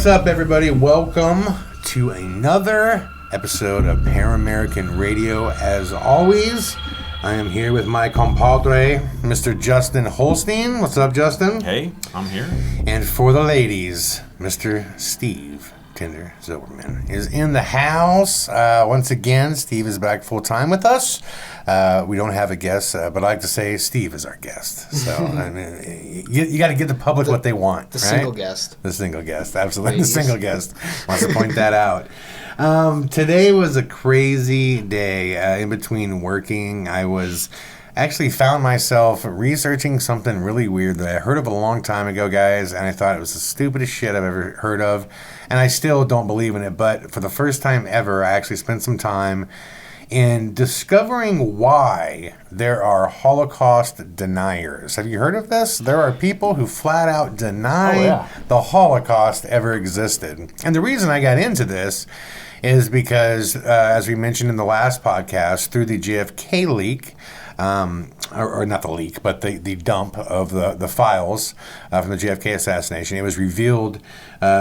What's up, everybody? Welcome to another episode of Paramerican Radio. As always, I am here with my compadre, Mr. Justin Holstein. What's up, Justin? Hey, I'm here. And for the ladies, Mr. Steve Tinder Zilberman is in the house. Once again, Steve is back full-time with us. We don't have a guest, but I like to say Steve is our guest. So, I mean, you got to give the public what they want, The right? single guest. The single guest, absolutely. Ladies. The single guest wants to point that out. Today was a crazy day. In between working, I was actually found myself researching something really weird that I heard of a long time ago, guys, and I thought it was the stupidest shit I've ever heard of, and I still don't believe in it, but for the first time ever, I actually spent some time in discovering why there are Holocaust deniers. Have you heard of this? There are people who flat out deny the Holocaust ever existed. And the reason I got into this is because, as we mentioned in the last podcast, through the JFK leak, or not the leak, but the dump of the files from the JFK assassination, it was revealed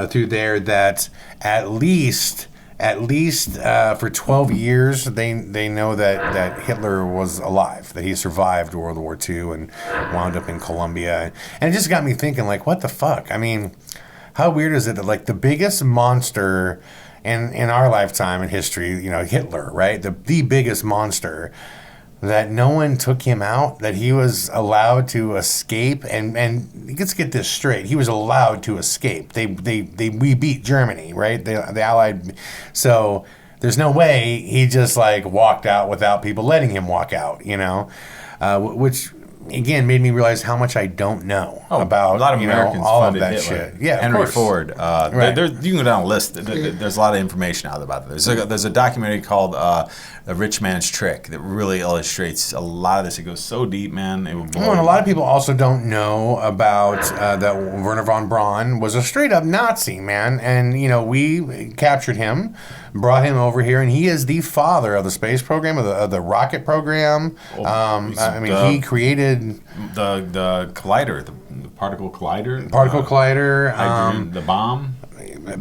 through there that at least for 12 years, they know that Hitler was alive, that he survived World War II and wound up in Colombia. And it just got me thinking, like, what the fuck? I mean, how weird is it that, like, the biggest monster in our lifetime in history, you know, Hitler, right? The biggest monster, that no one took him out, that he was allowed to escape, and let's get this straight, he was allowed to escape. We beat Germany, right? The Allied, so there's no way he just like walked out without people letting him walk out, you know, which again made me realize how much I don't know about a lot of Americans all of funded that Hitler. shit. Yeah, Henry of course. Ford. Right. You can go down a list. There's a lot of information out about it. There's a documentary called "The Rich Man's Trick" that really illustrates a lot of this. It goes so deep, man. It will blow And a lot of people also don't know about that Werner von Braun was a straight up Nazi, man. And, you know, we captured him, brought him over here, and he is the father of the space program, of the rocket program. He created the collider, the particle collider. Particle collider. Hydrogen, the bomb.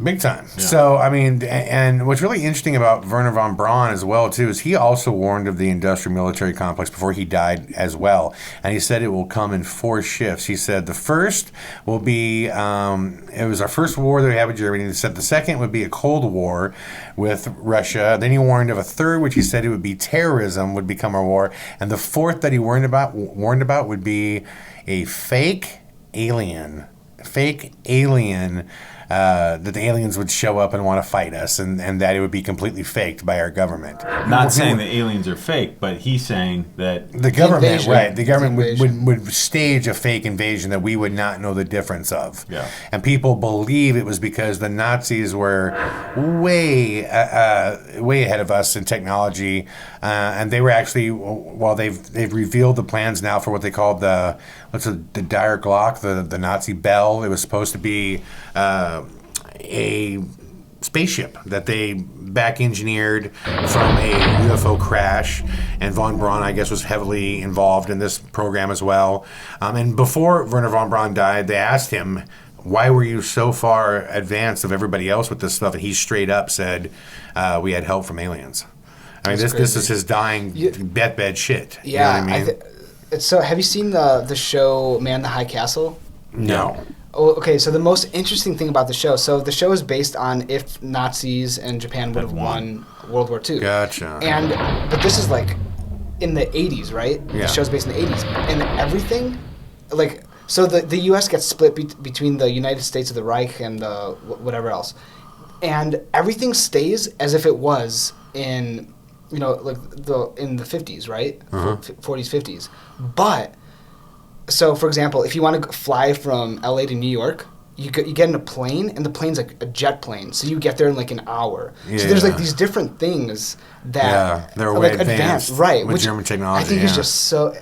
Big time. Yeah. So, I mean, and what's really interesting about Werner von Braun as well, too, is he also warned of the industrial military complex before he died as well. And he said it will come in 4 shifts. He said the first will be, it was our first war that we had with Germany. He said the second would be a Cold War with Russia. Then he warned of a third, which he said it would be terrorism would become a war. And the fourth that he warned about would be a fake alien that the aliens would show up and want to fight us, and that it would be completely faked by our government. Not saying that aliens are fake, but he's saying that the government, invasion. right? The government would stage a fake invasion that we would not know the difference of. Yeah. And people believe it was because the Nazis were way ahead of us in technology, and they were actually, well, they've revealed the plans now for what they called the dire Glock, the Nazi bell. It was supposed to be a spaceship that they back engineered from a UFO crash, and von Braun, I guess, was heavily involved in this program as well. And before Werner von Braun died, they asked him, why were you so far advanced of everybody else with this stuff? And he straight up said, we had help from aliens. I mean, this is his dying deathbed shit. Yeah. You know what I mean? So have you seen the show Man in the High Castle? No. Oh, okay, so the most interesting thing about the show is based on if Nazis and Japan would have won World War II. Gotcha. But this is like in the 80s, right? Yeah. The show's based in the 80s. And everything, like, so the U.S. gets split between the United States of the Reich and the whatever else. And everything stays as if it was in, you know, like in the 50s, right? 40s, 50s. But... So, for example, if you want to fly from LA to New York, you get in a plane, and the plane's like a jet plane, so you get there in like an hour. Yeah. So there's like these different things that they're are way like advanced, right? with Which German technology. I think is just so.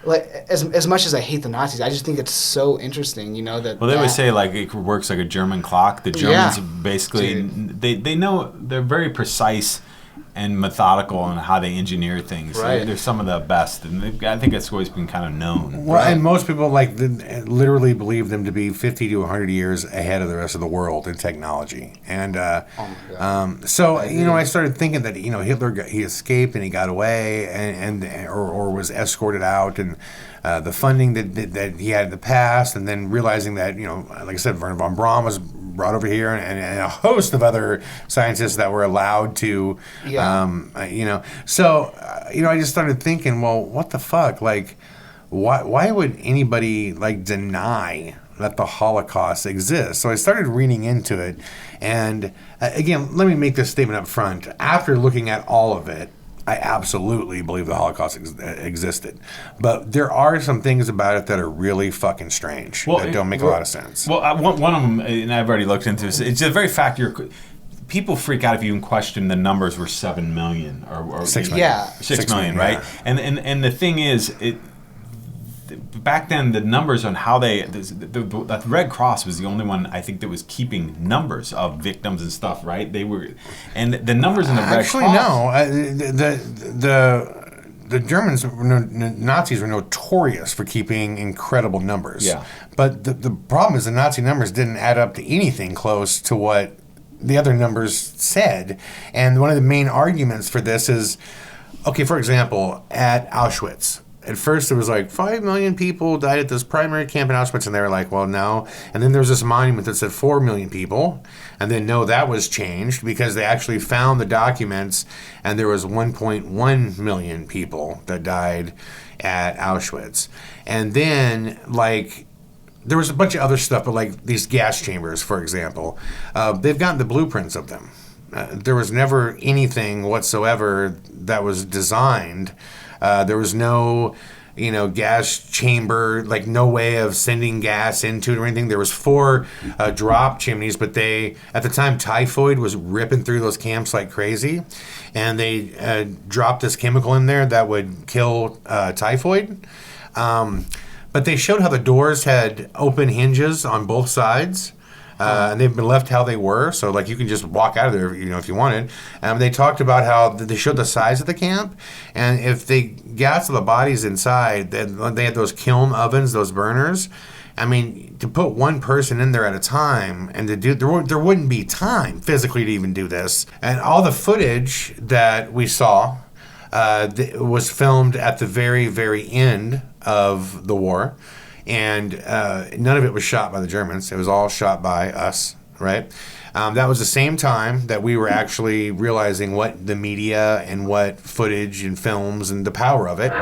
Like as much as I hate the Nazis, I just think it's so interesting, you know, that. Well, they would say like it works like a German clock. The Germans basically they know, they're very precise and methodical in how they engineer things. Right. They're some of the best, and I think that's always been kind of known. Well, and most people literally believe them to be 50 to 100 years ahead of the rest of the world in technology. And so I started thinking that Hitler he escaped and he got away or was escorted out, and the funding that he had in the past, and then realizing that like I said, Werner von Braun was brought over here, and a host of other scientists that were allowed to, So, I just started thinking, well, what the fuck? Like, why would anybody deny that the Holocaust exists? So I started reading into it, and again, let me make this statement up front. After looking at all of it, I absolutely believe the Holocaust existed. But there are some things about it that are really fucking strange that don't make a lot of sense. Well, one of them, and I've already looked into this, it's the very fact people freak out if you even question the numbers were 7 million or 6 million. Yeah. 6 million, right? Yeah. And the thing is, back then the numbers on how the Red Cross was the only one I think that was keeping numbers of victims and stuff, right? They were, and the numbers in the Red Cross. The Germans, Nazis were notorious for keeping incredible numbers. Yeah. But the problem is the Nazi numbers didn't add up to anything close to what the other numbers said. And one of the main arguments for this is, okay, for example, at Auschwitz, at first it was 5 million people died at this primary camp in Auschwitz, and they were like, well, no. And then there was this monument that said 4 million people, and then no, that was changed because they actually found the documents, and there was 1.1 million people that died at Auschwitz. And then there was a bunch of other stuff, but these gas chambers, for example, they've gotten the blueprints of them. There was never anything whatsoever that was designed. There was no, gas chamber, no way of sending gas into it or anything. There was 4 drop chimneys, but at the time, typhoid was ripping through those camps like crazy, and they dropped this chemical in there that would kill typhoid. But they showed how the doors had open hinges on both sides. And they've been left how they were, so you can just walk out of there, if you wanted. They talked about how they showed the size of the camp, and if they got to the bodies inside, they had those kiln ovens, those burners. I mean, to put one person in there at a time, and to do there wouldn't be time physically to even do this. And all the footage that we saw was filmed at the very, very end of the war. And none of it was shot by the Germans. It was all shot by us, right? That was the same time that we were actually realizing what the media and what footage and films and the power of it.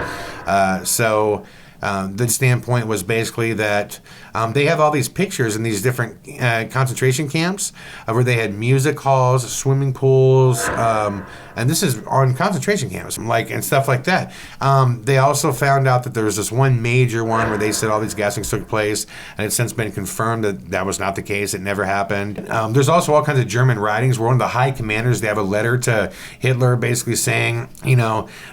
So the standpoint was basically that they have all these pictures in these different concentration camps where they had music halls, swimming pools, and this is on concentration camps, and stuff like that. They also found out that there was this one major one where they said all these gassings took place, and it's since been confirmed that that was not the case. It never happened. There's also all kinds of German writings where one of the high commanders, they have a letter to Hitler basically saying,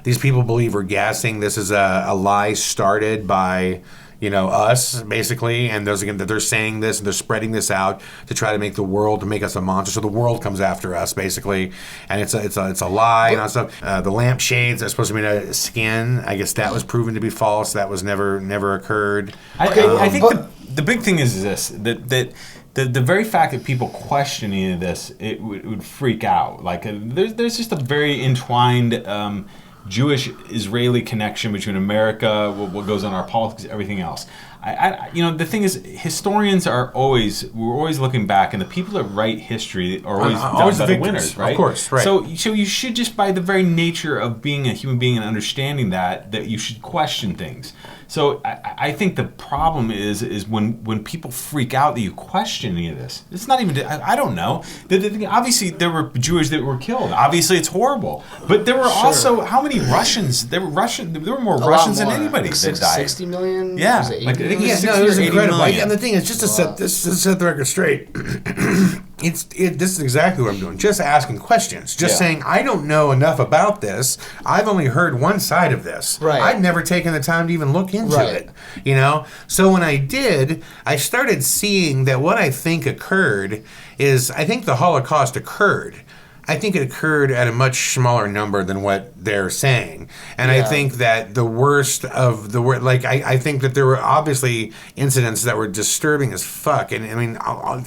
these people believe we're gassing. This is a lie started by us, basically, and they're saying this and they're spreading this out to try to make to make us a monster, so the world comes after us, basically, and it's a lie and all stuff. The lampshades are supposed to be made out of skin. I guess that was proven to be false. That was never occurred. I think the big thing is this, that the very fact that people question any of this, it would freak out. There's just a very entwined Jewish-Israeli connection between America, what goes on our politics, everything else. The thing is, historians we're always looking back, and the people that write history are always the winners, right? Of course, right. So you should, just by the very nature of being a human being and understanding that you should question things. So I think the problem is when people freak out that you question any of this. It's not even, I don't know. Obviously, there were Jews that were killed. Obviously, it's horrible. But there were also, how many Russians? There were more Russians than anybody that died. 60 million? Yeah. It was incredible. And the thing is, just to set the record straight, this is exactly what I'm doing. Just asking questions. Just saying, I don't know enough about this. I've only heard one side of this. Right. I've never taken the time to even look into it. So when I did, I started seeing that what I think occurred is, I think the Holocaust occurred. I think it occurred at a much smaller number than what they're saying. And I think that the worst of the worst, like, I think that there were obviously incidents that were disturbing as fuck. And I mean,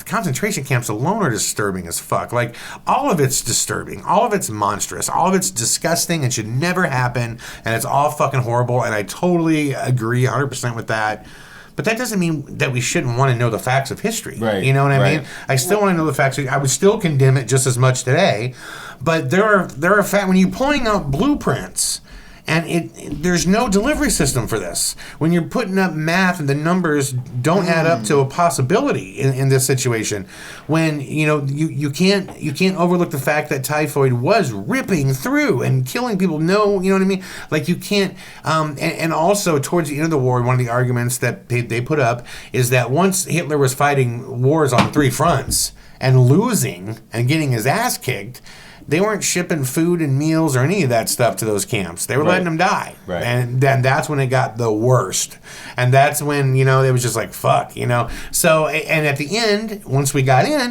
concentration camps alone are disturbing as fuck. Like, all of it's disturbing. All of it's monstrous. All of it's disgusting and should never happen. And it's all fucking horrible. And I totally agree 100% with that. But that doesn't mean that we shouldn't want to know the facts of history. Right. You know what I mean? I still want to know the facts. I would still condemn it just as much today. But there are facts. When you're pulling out blueprints, and there's no delivery system for this. When you're putting up math and the numbers don't add up to a possibility in this situation, when you can't overlook the fact that typhoid was ripping through and killing people. No, you know what I mean? Like, you can't. And also towards the end of the war, one of the arguments that they put up is that once Hitler was fighting wars on 3 fronts and losing and getting his ass kicked, they weren't shipping food and meals or any of that stuff to those camps. They were letting them die. Right. And then that's when it got the worst. And that's when, it was just like, fuck, So, and at the end, once we got in,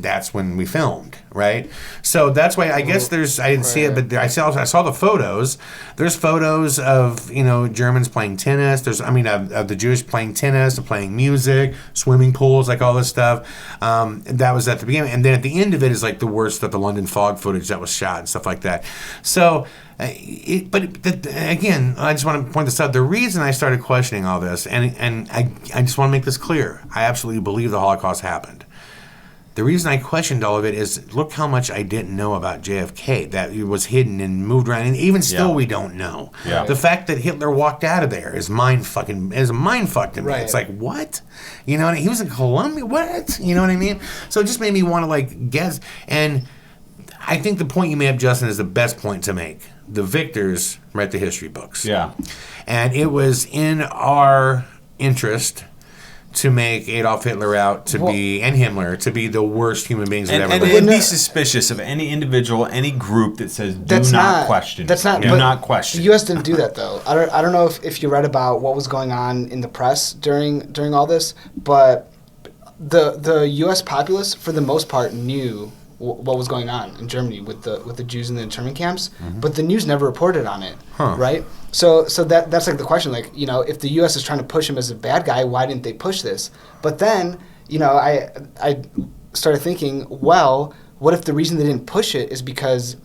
that's when we filmed, right? So that's why I guess I didn't see it, but I saw the photos. There's photos of, Germans playing tennis. Of the Jewish playing tennis, playing music, swimming pools, like all this stuff. That was at the beginning. And then at the end of it is like the worst of the London fog footage that was shot and stuff like that. So, again, I just want to point this out. The reason I started questioning all this, and I just want to make this clear, I absolutely believe the Holocaust happened. The reason I questioned all of it is, look how much I didn't know about JFK, that it was hidden and moved around, and even still we don't know. Yeah. The fact that Hitler walked out of there is mind fucking to me. Right. It's like, what? He was in Colombia? What? You know what I mean? So it just made me want to guess. And I think the point you made up, Justin, is the best point to make. The victors write the history books. Yeah. And it was in our interest to make Adolf Hitler out to be, and Himmler, to be the worst human beings that ever lived. And be suspicious of any individual, any group that says, do not question. That's not. Do not question. The U.S. didn't do that, though. I don't know if you read about what was going on in the press during all this, but the U.S. populace, for the most part, knew what was going on in Germany with the Jews in the internment camps, but the news never reported on it, right? So that's like the question, if the U.S. is trying to push him as a bad guy, why didn't they push this? But then, I started thinking, well, what if the reason they didn't push it is because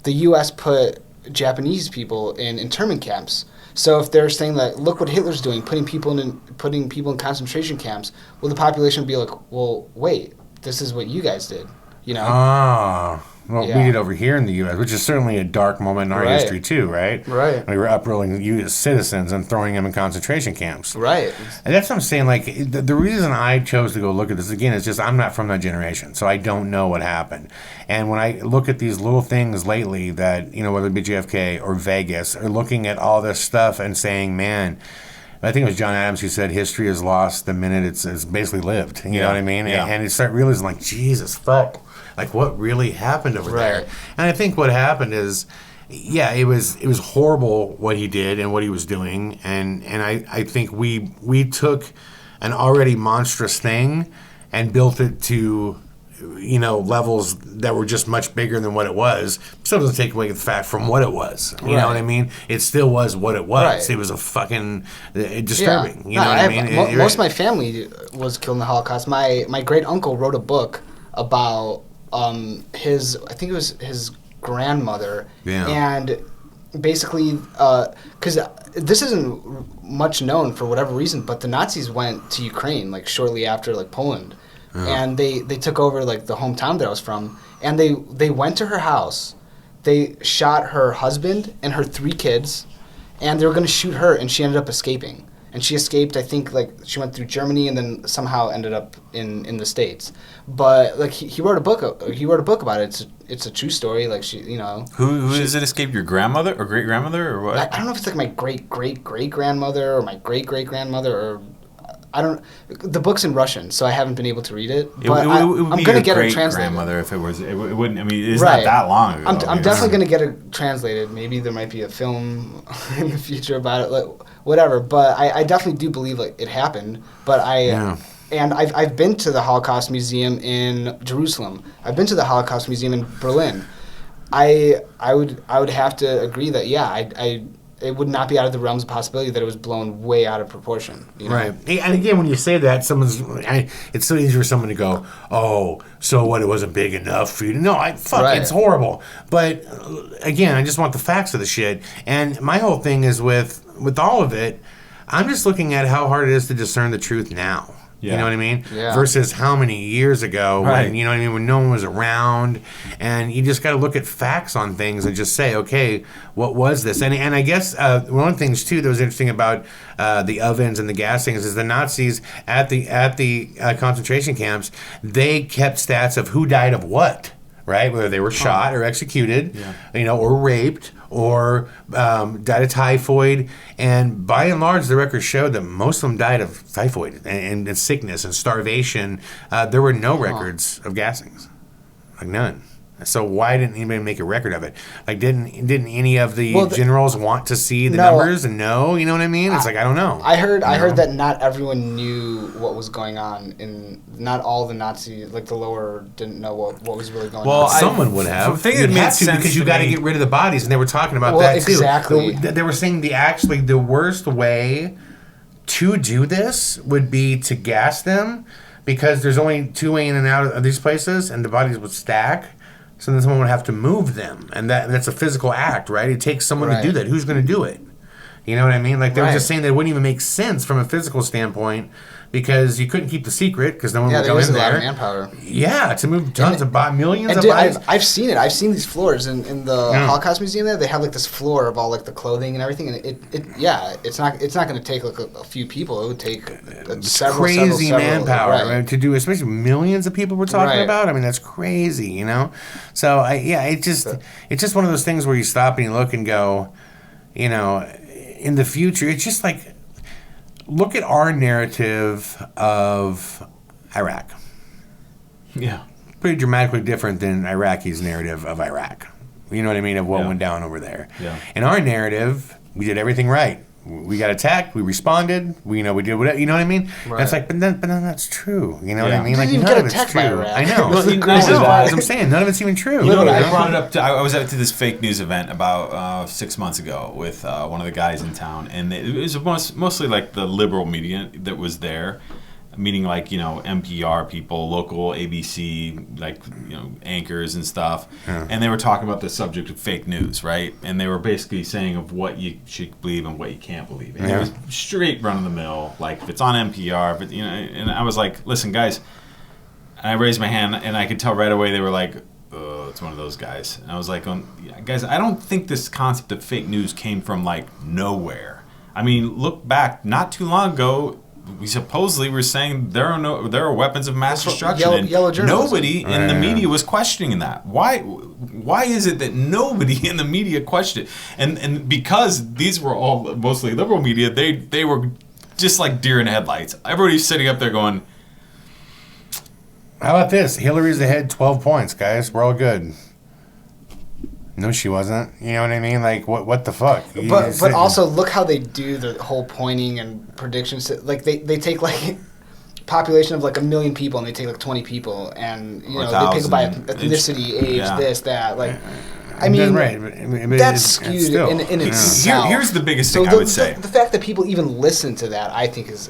the U.S. put Japanese people in internment camps? So if they're saying that, look what Hitler's doing, putting people in concentration camps, well, the population would be like, well, wait, this is what you guys did. We did over here in the U.S., which is certainly a dark moment in our history too, right? Right. We were uprolling U.S. citizens and throwing them in concentration camps. Right. And that's what I'm saying. The reason I chose to go look at this again is just I'm not from that generation, so I don't know what happened. And when I look at these little things lately that, whether it be JFK or Vegas, or looking at all this stuff and saying, man, I think it was John Adams who said history is lost the minute it's basically lived. You know what I mean? Yeah. And you start realizing, Jesus, fuck. What really happened over there? And I think what happened is, it was horrible what he did and what he was doing. And I think we took an already monstrous thing and built it to, levels that were just much bigger than what it was. Still doesn't take away the fact from what it was. You know what I mean? It still was what it was. Right. It was a fucking disturbing. You know what I mean? Most of my family was killed in the Holocaust. My great uncle wrote a book about his grandmother, and basically, because this isn't much known for whatever reason, but the Nazis went to Ukraine shortly after Poland, and they took over the hometown that I was from, and they went to her house, they shot her husband and her 3 kids, and they were going to shoot her, and she ended up escaping. And she escaped, I think, she went through Germany and then somehow ended up in the States. But he wrote a book. He wrote a book about it. It's a true story. Who does it escape? Your grandmother or great grandmother or what? I don't know if it's my great grandmother or my great grandmother or I don't. The book's in Russian, so I haven't been able to read it. But I'm going to get it translated. Grandmother, if it was, it wouldn't. I mean, it's not that long ago. I'm definitely going to get it translated. Maybe there might be a film in the future about it. Whatever, but I definitely do believe it happened. But And I've been to the Holocaust Museum in Jerusalem. I've been to the Holocaust Museum in Berlin. I would have to agree that it would not be out of the realms of possibility that it was blown way out of proportion. You know? Right. And again, when you say that, it's so easy for someone to go, "Oh, so what? It wasn't big enough for you to know." Right. It's horrible. But again, I just want the facts of the shit. And my whole thing is with all of it, I'm just looking at how hard it is to discern the truth now. Yeah. You know what I mean? Yeah. Versus how many years ago Right. when, you know what I mean, when no one was around. And you just got to look at facts on things and just say, okay, what was this? And I guess one of the things, too, that was interesting about the ovens and the gas things is the Nazis at the concentration camps, they kept stats of who died of what, right? Whether they were shot or executed, or raped, or died of typhoid. And by and large, the records showed that most of them died of typhoid and sickness and starvation. There were no records of gassings, like none. So why didn't anybody make a record of it? Like, didn't any of the generals want to see the numbers and know? You know what I mean? It's like, I don't know. I heard that not everyone knew what was going on, and not all the Nazis, like the lower, didn't know what was really going on. Someone would have. I think it made sense because you got to get rid of the bodies, and they were talking about that too. Exactly. They were saying the worst way to do this would be to gas them, because there's only two way in and out of these places, and the bodies would stack. So then someone would have to move them, and that's a physical act, right? It takes someone to do that. Who's going to do it? You know what I mean? Like, they were just saying that it wouldn't even make sense from a physical standpoint, because you couldn't keep the secret, because no one would go in there. Yeah, there is a lot of manpower. Yeah, to move tons of millions of dude, bodies. I've seen it. I've seen these floors in the Holocaust Museum. There, they have like this floor of all like the clothing and everything, and it's not going to take like a few people. It would take several manpower right. to do, especially millions of people we're talking about. I mean, that's crazy, you know. So it's just one of those things where you stop and you look and go, you know, in the future, it's just like, look at our narrative of Iraq. Yeah. Pretty dramatically different than Iraqis' narrative of Iraq. You know what I mean? Of what went down over there. Yeah. In our narrative, we did everything right. We got attacked. We responded. We did whatever. You know what I mean? Right. That's like, but then that's true. You know what I mean? You Like, didn't even none get of it's attacked true. by Iraq. I know. Well, That's what I'm saying. None of it's even true. Literally, you know? I brought it up. I was out to this fake news event about 6 months ago with one of the guys in town, and it was mostly like the liberal media that was there, meaning like, you know, NPR people, local ABC, like, you know, anchors and stuff. Yeah. And they were talking about the subject of fake news, right? And they were basically saying of what you should believe and what you can't believe. And it was straight run of the mill, like if it's on NPR, but, you know, and I was like, listen, guys, and I raised my hand, and I could tell right away they were like, oh, it's one of those guys. And I was like, guys, I don't think this concept of fake news came from like nowhere. I mean, look back, not too long ago, we supposedly were saying there are weapons of mass destruction, yellow and nobody in the media was questioning that. Why is it that nobody in the media questioned it? And because these were all mostly liberal media, they were just like deer in headlights. Everybody's sitting up there going, how about this? Hillary's ahead 12 points, guys. We're all good. No, she wasn't. You know what I mean? Like, what the fuck? But also, look how they do the whole pointing and predictions. Like, they take, like, population of, like, 1 million people, and they take, like, 20 people, and, you know, they pick by ethnicity, age, this, that. Like, I mean, that's skewed in itself. Here's the biggest thing I would say. The fact that people even listen to that, I think, is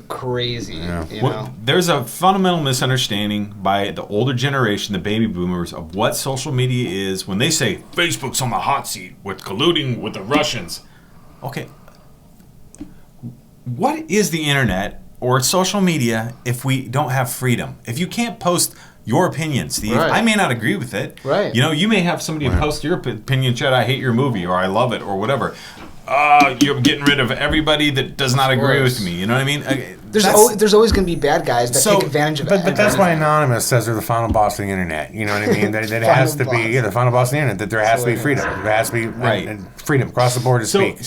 crazy. Yeah. You know? There's a fundamental misunderstanding by the older generation, the baby boomers, of what social media is when they say Facebook's on the hot seat with colluding with the Russians. Okay, what is the internet or social media if we don't have freedom? If you can't post your opinion, Steve, I may not agree with it. Right. You know, you may have somebody post your opinion, Chad, I hate your movie, or I love it, or whatever. You're getting rid of everybody that does not agree with me. You know what I mean? There's always going to be bad guys that take advantage of it. But that's why Anonymous says they're the final boss of the internet. You know what I mean? That has to be the final boss of the internet. That there has to be freedom. There has to be freedom across the board to speak.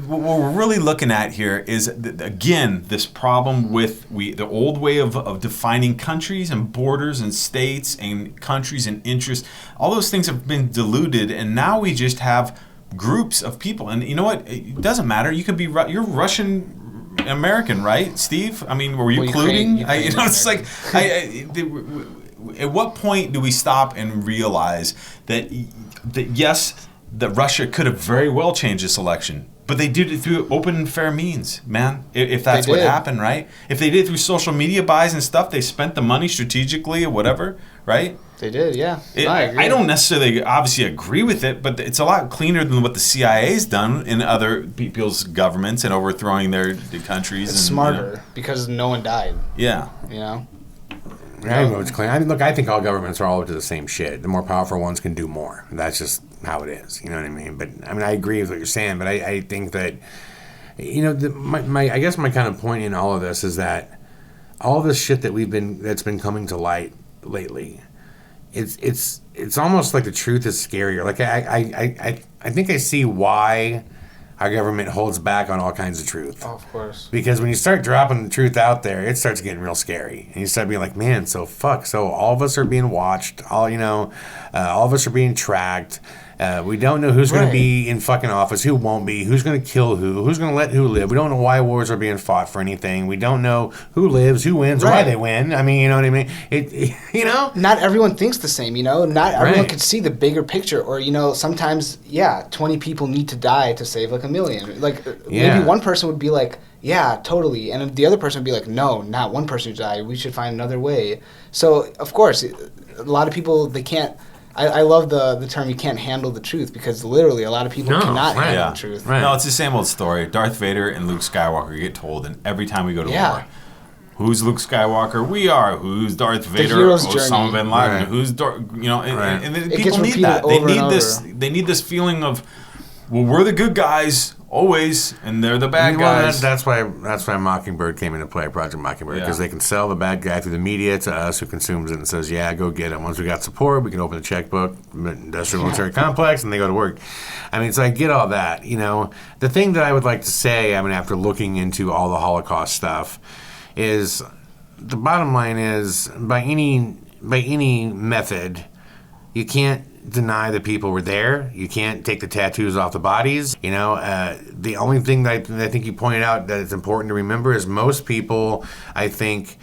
What we're really looking at here is again this problem with the old way of defining countries and borders and states and countries and interests. All those things have been diluted, and now we just have groups of people. And you know what? It doesn't matter. You could be you're Russian American, right, Steve? I mean, were you colluding? It's like, at what point do we stop and realize that yes, that Russia could have very well changed this election, but they did it through open and fair means, man. If that's what happened, right? If they did it through social media buys and stuff, they spent the money strategically or whatever, right? They did, yeah. I agree. I don't necessarily obviously agree with it, but it's a lot cleaner than what the CIA's done in other people's governments and overthrowing their countries. It's smarter because no one died. Yeah. I know it's clean. Look, I think all governments are all up to the same shit. The more powerful ones can do more. That's just how it is. You know what I mean? But I agree with what you're saying. But I think that, I guess my kind of point in all of this is that all this shit that's been coming to light lately, it's almost like the truth is scarier. Like I think I see why our government holds back on all kinds of truth. Oh, of course. Because when you start dropping the truth out there, it starts getting real scary. And you start being like, man, so all of us are being watched. All of us are being tracked. We don't know who's going to be in fucking office, who won't be, who's going to kill who's going to let who live. We don't know why wars are being fought for anything. We don't know who lives, who wins, or why they win. I mean, you know what I mean? Not everyone thinks the same, Not everyone can see the bigger picture. Or, sometimes, 20 people need to die to save, like, 1 million. Like, maybe one person would be like, yeah, totally. And the other person would be like, no, not one person should die. We should find another way. So, of course, a lot of people, they can't. I love the term, you can't handle the truth, because literally a lot of people cannot handle the truth. Right. No, it's the same old story. Darth Vader and Luke Skywalker get told, and every time we go to war, who's Luke Skywalker? We are. Who's Darth Vader? Osama bin Laden. Who's and people need that. They need this. They need this feeling of, well, we're the good guys always, and they're the bad guys. That's why Mockingbird came into play, Project Mockingbird, because they can sell the bad guy through the media to us who consumes it and says, yeah, go get it. Once we got support, we can open the checkbook, industrial military complex, and they go to work. I mean, so I get all that. The thing that I would like to say, after looking into all the Holocaust stuff, is the bottom line is, by any method, you can't deny that people were there. You can't take the tattoos off the bodies. The only thing that I think you pointed out that it's important to remember is most people, I think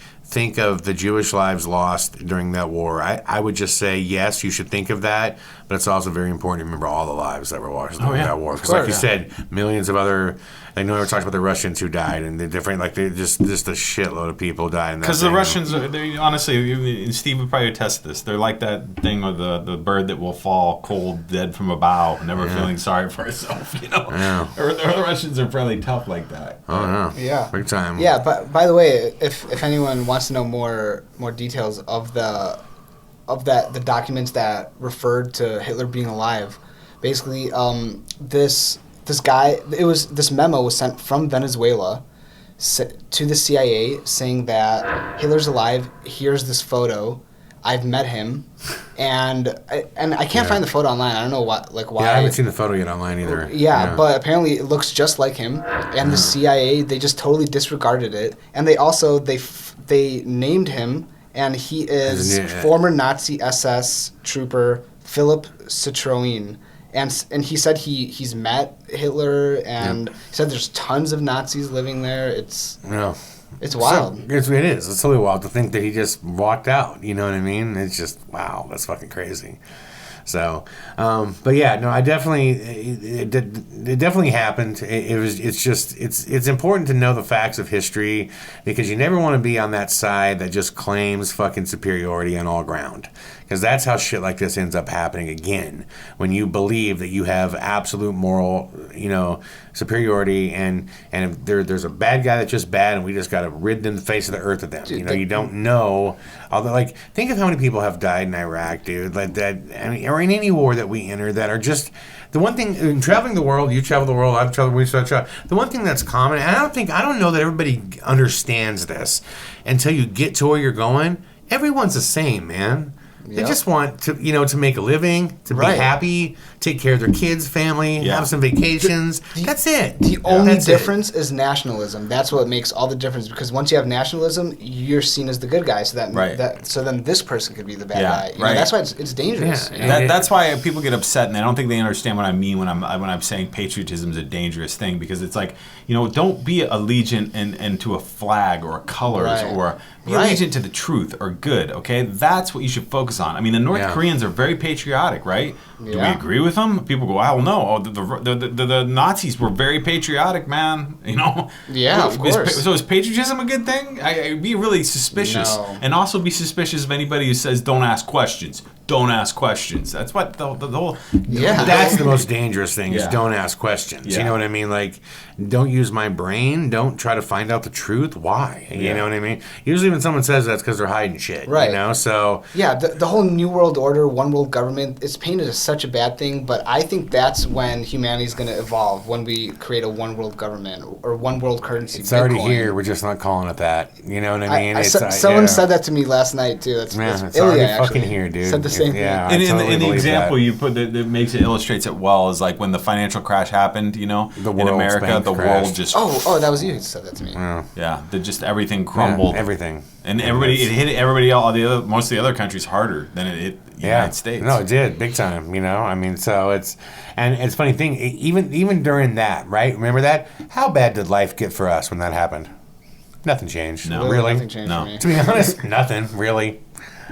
of the Jewish lives lost during that war. I would just say, yes, you should think of that, but it's also very important to remember all the lives that were lost during that war. Because like you said, millions of other, I know we talked about the Russians who died, and the different, just a shitload of people died. Because the Russians, honestly, and Steve would probably attest to this, they're like that thing with the bird that will fall cold, dead from a bough, never feeling sorry for herself, Yeah. Or the Russians are fairly tough like that. Oh, no. Yeah. Big time. Yeah, but by the way, if anyone wants to know more details of the documents that referred to Hitler being alive, basically, this guy, this memo was sent from Venezuela to the CIA saying that Hitler's alive. Here's this photo. I've met him, and I can't find the photo online. I don't know why. Yeah, I haven't seen the photo yet online either. Yeah, but apparently it looks just like him. And the CIA, they just totally disregarded it, and they named him, and he is former Nazi SS trooper Philip Citroën. And he said he's met Hitler, and he said there's tons of Nazis living there. It's wild. It is. It's totally wild to think that he just walked out. You know what I mean? It's just, wow, that's fucking crazy. So, but yeah, no, it definitely happened. It's important to know the facts of history, because you never want to be on that side that just claims fucking superiority on all ground. Because that's how shit like this ends up happening again. When you believe that you have absolute moral, superiority, and if there's a bad guy that's just bad, and we just got to rid the face of the earth of them. Dude, you don't know. Although, think of how many people have died in Iraq, dude. Like that, or in any war that we enter, that are just the one thing. In traveling the world, you travel the world, I've traveled. We travel. The one thing that's common, and I don't know that everybody understands this until you get to where you're going. Everyone's the same, man. They just want to, to make a living, to be happy, take care of their kids, family, have some vacations. That's it. The only difference is nationalism. That's what makes all the difference, because once you have nationalism, you're seen as the good guy. So so then this person could be the bad guy. That's why it's dangerous. Yeah. That's why people get upset, and I don't think they understand what I mean when I'm saying patriotism is a dangerous thing, because it's like, don't be allegiant into a flag or colors or be allegiant to the truth or good. Okay, that's what you should focus on. I mean, the North Koreans are very patriotic, right? Do we agree with them? People go, well, no. Oh, the Nazis were very patriotic, man. Yeah, of course. So is patriotism a good thing? I'd be really suspicious, and also be suspicious of anybody who says don't ask questions. Don't ask questions. That's what the whole. That's the most dangerous thing is don't ask questions. Yeah. You know what I mean? Like, don't use my brain. Don't try to find out the truth. Why? You know what I mean? Usually when someone says that's because they're hiding shit. Right. So. Yeah, the whole New World Order, one world government, it's painted as such a bad thing, but I think that's when humanity's going to evolve, when we create a one world government or one world currency. It's already here. We're just not calling it that. You know what I mean? Someone said that to me last night, too. It's already fucking here, dude. Said the same thing. Yeah, and in the example you put that illustrates it well is like when the financial crash happened, in America, the world just... Oh, that was you who said that to me. Yeah, just everything crumbled. Yeah, everything. And it hit everybody, most of the other countries harder than it hit the United States. No, it did, big time, I mean, so it's a funny thing, even during that, right? Remember that? How bad did life get for us when that happened? Nothing changed. No. Really? Nothing changed for me. To be honest, nothing, really.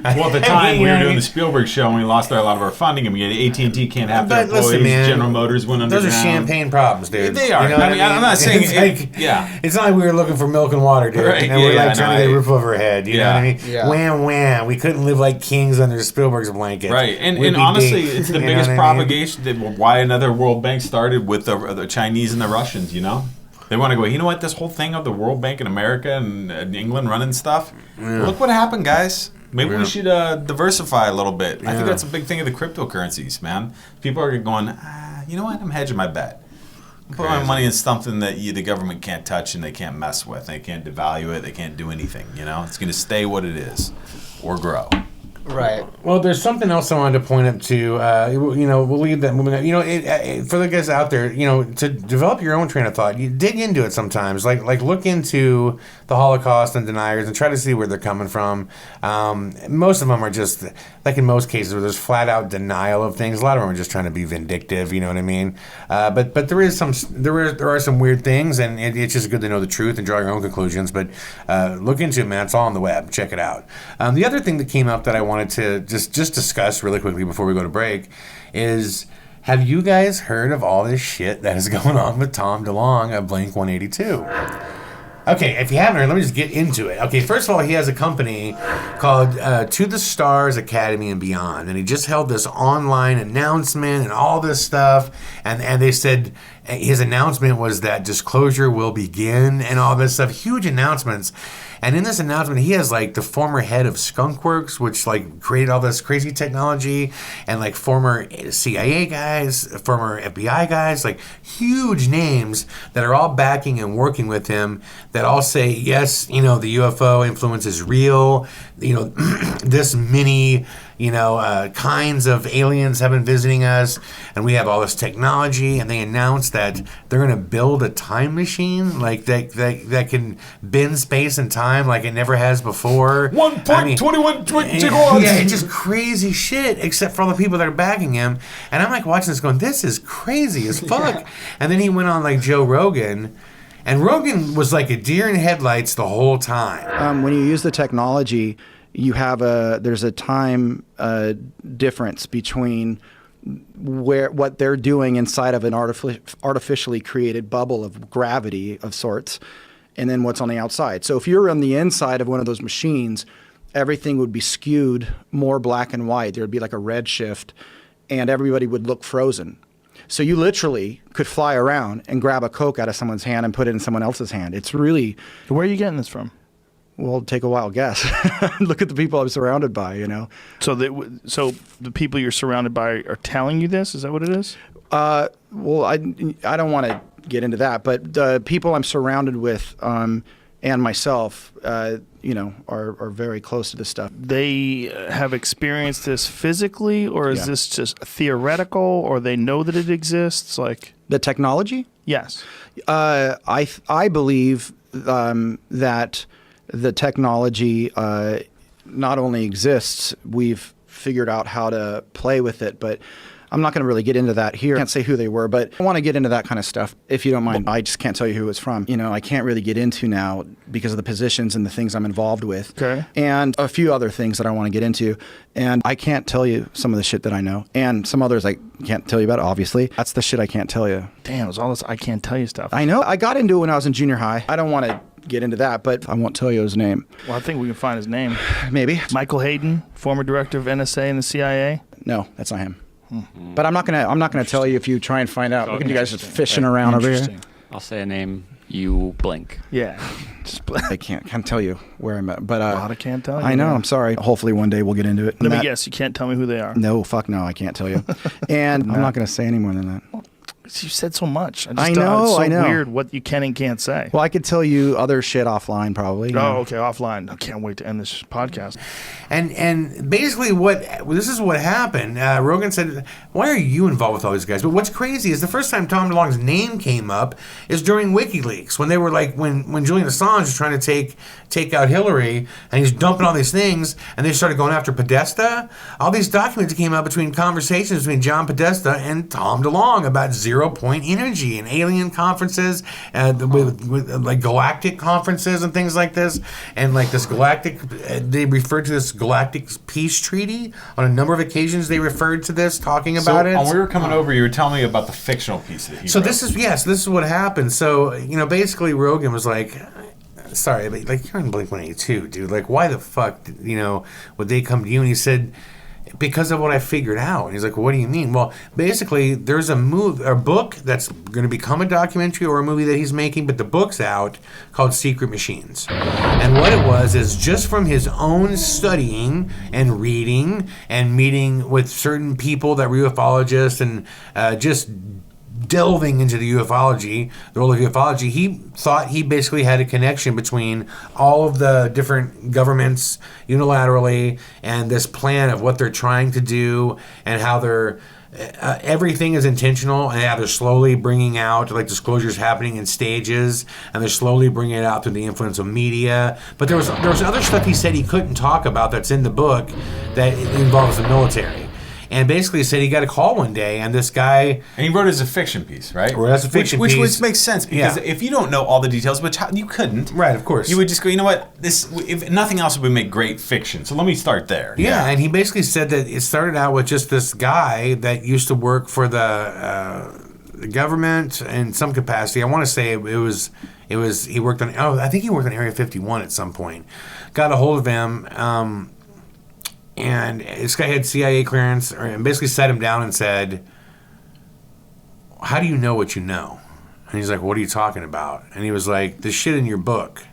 Well, at the time we were doing the Spielberg show and we lost a lot of our funding, and we had AT&T can't have their employees. Listen, man, General Motors went underground. Those are champagne problems, dude. They are. I'm not saying it's not like we were looking for milk and water, dude. Right. And we're trying to get a roof over our head. You know what I mean? Yeah. Wham. We couldn't live like kings under Spielberg's blanket. Right. And honestly, it's the biggest propagation. Why another World Bank started with the Chinese and the Russians. They want to go, you know what, this whole thing of the World Bank in America and England running stuff, look what happened, guys. Maybe we should diversify a little bit. I think that's a big thing of the cryptocurrencies, man. People are going, you know what, I'm hedging my bet. I'm putting my money in something that the government can't touch and they can't mess with. They can't devalue it. They can't do anything. It's going to stay what it is or grow. Right. Well, there's something else I wanted to point up to. We'll leave that moving on. For the guys out there, to develop your own train of thought, you dig into it sometimes. Like look into the Holocaust and deniers and try to see where they're coming from. Most of them are just, like in most cases, where there's flat out denial of things. A lot of them are just trying to be vindictive. You know what I mean? But there are some weird things, and it's just good to know the truth and draw your own conclusions. But look into it, man. It's all on the web. Check it out. The other thing that came up that I wanted to just discuss really quickly before we go to break is, have you guys heard of all this shit that is going on with Tom DeLonge of Blink-182? Okay, if you haven't heard, let me just get into it. Okay, first of all, he has a company called To the Stars Academy and Beyond, and he just held this online announcement and all this stuff, and they said his announcement was that disclosure will begin and all this stuff, huge announcements. And in this announcement, he has like the former head of Skunkworks, which like created all this crazy technology, and like former CIA guys, former FBI guys, like huge names that are all backing and working with him, that all say, yes, the UFO influence is real. This many, kinds of aliens have been visiting us, and we have all this technology. And they announced that they're going to build a time machine like that can bend space and time like it never has before. 1.21 gigawatts. Yeah, it's just crazy shit, except for all the people that are backing him. And I'm like watching this going, this is crazy as fuck. Yeah. And then he went on like Joe Rogan. And Rogan was like a deer in headlights the whole time. When you use the technology, there's a time difference between what they're doing inside of an artificially created bubble of gravity of sorts, and then what's on the outside. So if you're on the inside of one of those machines, everything would be skewed more black and white. There'd be like a red shift, and everybody would look frozen. So you literally could fly around and grab a Coke out of someone's hand and put it in someone else's hand. It's really... Where are you getting this from? Well, take a wild guess. Look at the people I'm surrounded by, So the people you're surrounded by are telling you this? Is that what it is? Well, I don't want to get into that, but the people I'm surrounded with, and and myself, are very close to this stuff. They have experienced this physically, or is this just theoretical, or they know that it exists? Like The technology? yes. I believe that the technology not only exists, we've figured out how to play with it, but I'm not going to really get into that here. I can't say who they were, but I want to get into that kind of stuff, if you don't mind. I just can't tell you who it's from. I can't really get into now because of the positions and the things I'm involved with. Okay. And a few other things that I want to get into. And I can't tell you some of the shit that I know. And some others I can't tell you about, obviously. That's the shit I can't tell you. Damn, it's all this I can't tell you stuff. I know. I got into it when I was in junior high. I don't want to get into that, but I won't tell you his name. Well, I think we can find his name. Maybe. Michael Hayden, former director of NSA and the CIA. No, that's not him. But I'm not gonna tell you if you try and find out. Look at you guys just fishing around over here. I'll say a name. You blink. Yeah. I can't tell you where I'm at. But A lot of can't tell you. I know. man. I'm sorry. Hopefully one day we'll get into it. Let me guess. You can't tell me who they are. No, fuck no. I can't tell you. And I'm not gonna say any more than that. You said so much. I know, It's so I know. weird what you can and can't say. Well, I could tell you other shit offline, probably. Oh, okay, offline. I can't wait to end this podcast. And basically this is what happened. Rogan said, why are you involved with all these guys? But what's crazy is the first time Tom DeLonge's name came up is during WikiLeaks, when they were like, when Julian Assange was trying to take out Hillary, and he's dumping all these things, and they started going after Podesta. All these documents came out between conversations between John Podesta and Tom DeLonge about zero-point energy and alien conferences, with like galactic conferences and things like this, and like this galactic, they referred to this galactic peace treaty on a number of occasions. They referred to this, talking about it. When we were coming over, you were telling me about the fictional piece that he wrote. This is what happened. So basically Rogan was like, sorry, but like, you're on Blink 182, dude. Like, why the fuck would they come to you? And he said, because of what I figured out. And he's like, well, what do you mean? Well, basically, there's a book that's going to become a documentary or a movie that he's making, but the book's out, called Secret Machines. And what it was is just from his own studying and reading and meeting with certain people that were ufologists and just delving into the ufology, the role of ufology, he thought he basically had a connection between all of the different governments unilaterally and this plan of what they're trying to do and how they're everything is intentional, and how they're slowly bringing out like disclosures happening in stages, and they're slowly bringing it out through the influence of media. But there was other stuff he said he couldn't talk about that's in the book that involves the military. And basically said he got a call one day, and this guy... And he wrote it as a fiction piece, right? Or as a fiction piece. Which makes sense, because if you don't know all the details, which you couldn't... Right, of course. You would just go, you know what? If nothing else, would make great fiction. So let me start there. Yeah, and he basically said that it started out with just this guy that used to work for the government in some capacity. I want to say it was he worked on... Oh, I think he worked on Area 51 at some point. Got a hold of him... and this guy had CIA clearance, and basically sat him down and said, how do you know what you know? And he's like, what are you talking about? And he was like, this shit in your book.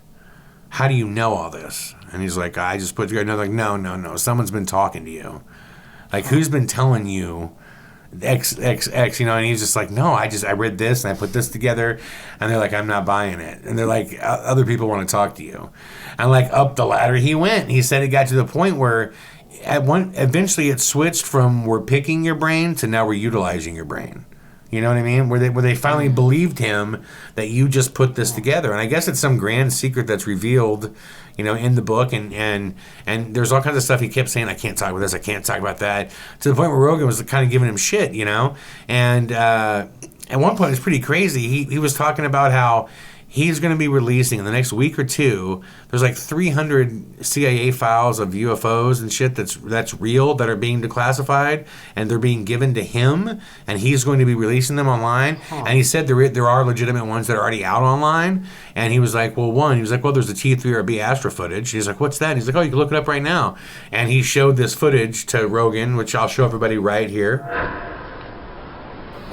How do you know all this? And he's like, I just put together. And they're like, no. Someone's been talking to you. Like, who's been telling you X, and he's just like, no, I read this and I put this together. And they're like, I'm not buying it. And they're like, other people want to talk to you. And like, up the ladder he went. He said it got to the point where eventually it switched from we're picking your brain to now we're utilizing your brain. You know what I mean? Where they finally believed him that you just put this together. And I guess it's some grand secret that's revealed, in the book. And there's all kinds of stuff he kept saying, I can't talk about this, I can't talk about that. To the point where Rogan was kind of giving him shit, And at one point, it was pretty crazy. He was talking about how he's going to be releasing in the next week or two. There's like 300 CIA files of UFOs and shit that's real that are being declassified, and they're being given to him, and he's going to be releasing them online. And he said there are legitimate ones that are already out online. And he was like, well, there's the T3RB Astra footage. He's like, what's that? And he's like, oh, you can look it up right now. And he showed this footage to Rogan, which I'll show everybody right here.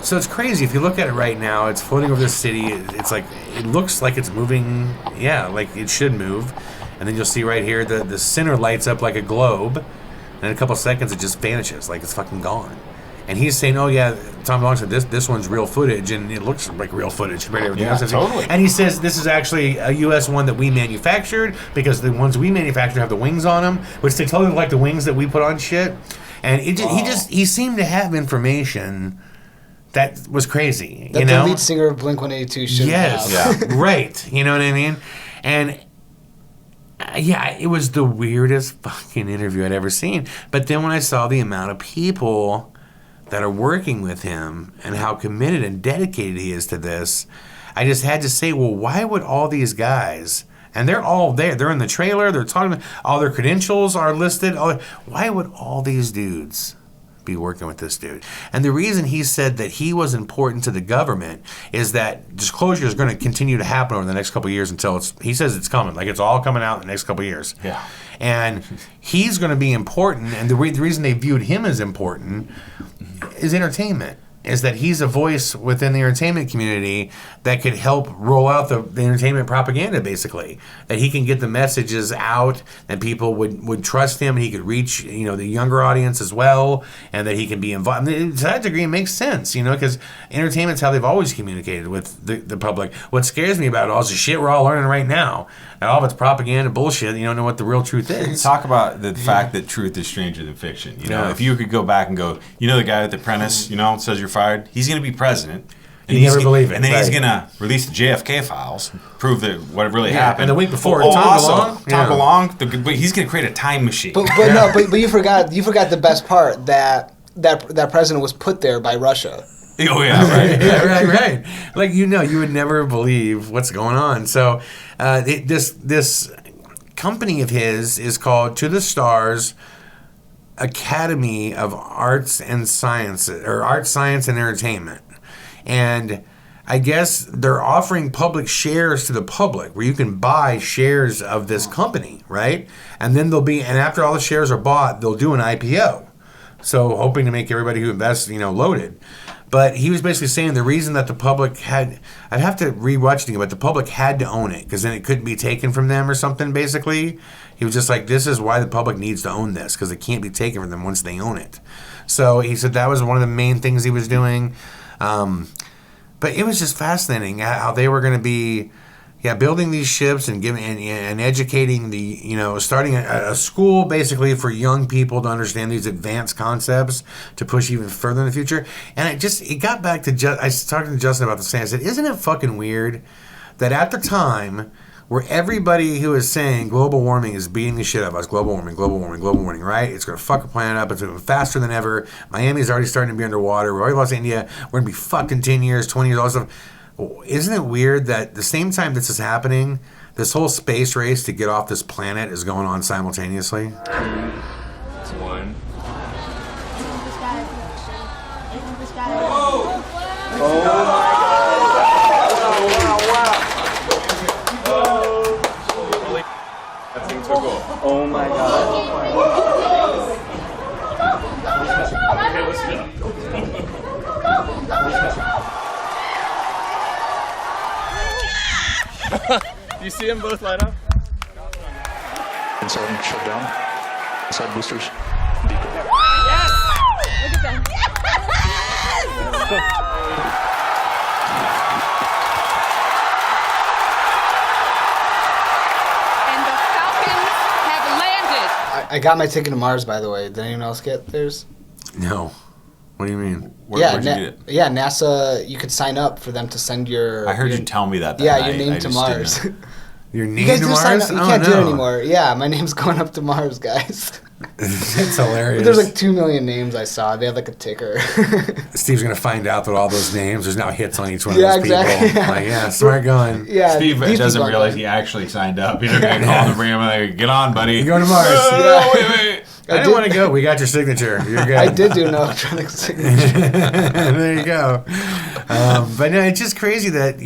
So it's crazy. If you look at it right now, it's floating over the city. It's like, it looks like it's moving, like it should move. And then you'll see right here, the center lights up like a globe. And in a couple seconds, it just vanishes, like it's fucking gone. And he's saying, "Oh yeah, Tom DeLonge said this one's real footage, and it looks like real footage compared to everything else." Totally. And he says this is actually a U.S. one that we manufactured because the ones we manufactured have the wings on them, which they totally look like the wings that we put on shit. And he seemed to have information that was crazy. That you know, the lead singer of Blink-182 should have. Yeah. Right. You know what I mean? And it was the weirdest fucking interview I'd ever seen. But then when I saw the amount of people that are working with him and how committed and dedicated he is to this, I just had to say, well, why would all these guys, and they're all there, they're in the trailer, they're talking, all their credentials are listed, why would all these dudes be working with this dude? And the reason he said that he was important to the government is that disclosure is going to continue to happen over the next couple of years until he says it's coming, like it's all coming out in the next couple of years. Yeah. And he's going to be important, and the reason they viewed him as important is entertainment. Is that he's a voice within the entertainment community that could help roll out the entertainment propaganda, basically. That he can get the messages out, and people would trust him, and he could reach, the younger audience as well, and that he can be involved. I mean, to that degree, it makes sense, because entertainment's how they've always communicated with the public. What scares me about it all is the shit we're all learning right now. And all of it's propaganda bullshit. You don't know what the real truth is. Talk about the fact that truth is stranger than fiction. If you could go back and go, the guy at The Apprentice, says you're fired, he's going to be president. You never believe it. And then he's going to release the JFK files, prove that what really happened. And the week before, Tom DeLonge, but he's going to create a time machine. But you forgot the best part, that president was put there by Russia. Oh yeah, right. Like you would never believe what's going on. So this company of his is called To the Stars Academy of Arts and Sciences, or Arts, Science, and Entertainment. And I guess they're offering public shares to the public where you can buy shares of this company, right? And then after all the shares are bought, they'll do an IPO. So hoping to make everybody who invests, loaded. But he was basically saying the reason that the public I'd have to rewatch it, but the public had to own it because then it couldn't be taken from them or something, basically. He was just like, this is why the public needs to own this, because it can't be taken from them once they own it. So he said that was one of the main things he was doing. But it was just fascinating how they were going to be building these ships and giving and educating starting a school basically for young people to understand these advanced concepts to push even further in the future. And it got back to I was talking to Justin about the same. I said, isn't it fucking weird that at the time where everybody who is saying global warming is beating the shit out of us, global warming, right? It's going to fuck a planet up. It's moving faster than ever. Miami's already starting to be underwater. We've already lost India. We're going to be fucked in 10 years, 20 years, all this stuff. Isn't it weird that the same time this is happening, this whole space race to get off this planet is going on simultaneously? 2, 1. That thing took off. Oh my god. Okay, listen up. Do you see them both light up? Inside shut down. Inside boosters. Yes! Look at them. Yes! And the Falcons have landed. I got my ticket to Mars, by the way. Did anyone else get theirs? No. What do you mean? Where'd you get it? Yeah, NASA. You could sign up for them to send your. I heard you tell me that. Yeah, your name to Mars. Your You name guys to do sign Mars? up. You can't do it anymore. Yeah, my name's going up to Mars, guys. It's hilarious. There's like 2 million names I saw. They had like a ticker. Steve's going to find out that all those names, there's now hits on each one of Yeah, those people. exactly. Like, smart going. Yeah, Steve these doesn't people realize are- he actually signed up. He's going to call the ram and get on, buddy. You go to Mars. No, wait. I didn't want to go. We got your signature. You're good. I did do an electronic signature. There you go. But no, it's just crazy that,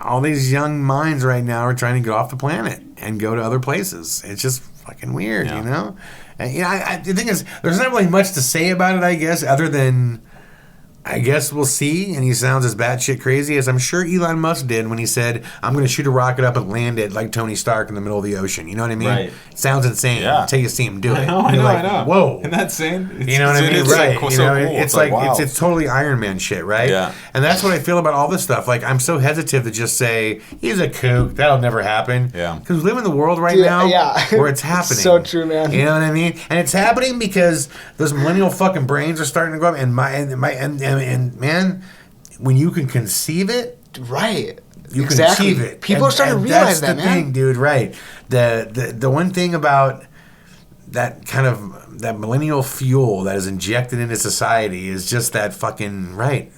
all these young minds right now are trying to get off the planet and go to other places. It's just fucking weird, And, the thing is, there's not really much to say about it, I guess, other than I guess we'll see, and he sounds as batshit crazy as I'm sure Elon Musk did when he said, I'm going to shoot a rocket up and land it like Tony Stark in the middle of the ocean. You know what I mean? Right. It sounds insane until you see him do it. I know. Whoa. Isn't that insane? You know what I mean? It's Right. Like, you so know, cool. it's like, wow. it's totally Iron Man shit, right? Yeah. And that's what I feel about all this stuff. Like, I'm so hesitant to just say, he's a kook. That'll never happen. Yeah. Because we live in the world right now where it's happening. So true, man. You know what I mean? And it's happening because those millennial fucking brains are starting to go up. And man, when you can conceive it, right? You can achieve it. People are starting to realize that, man. That's the thing, dude. Right. The one thing about that kind of that millennial fuel that is injected into society is just that fucking right.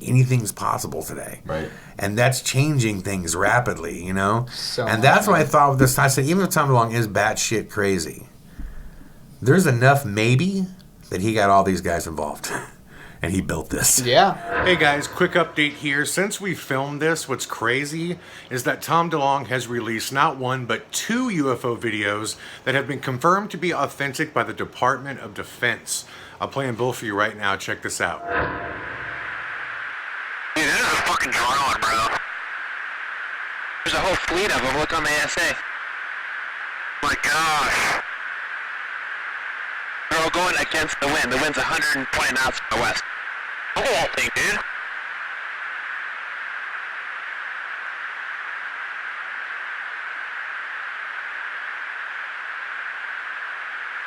Anything's possible today. Right. And that's changing things rapidly, you know. And that's what I thought with this. I said, even if Tom DeLonge is batshit crazy, there's enough maybe that he got all these guys involved. And he built this. Yeah. Hey guys, quick update here. Since we filmed this, what's crazy is that Tom DeLonge has released not one, but 2 UFO videos that have been confirmed to be authentic by the Department of Defense. I'll play them both for you right now. Check this out. Dude, there's a fucking drone, bro. There's a whole fleet of them. Look on the ASA. My gosh. They're all going against the wind. The wind's 120 knots from the west. Look at that thing, dude.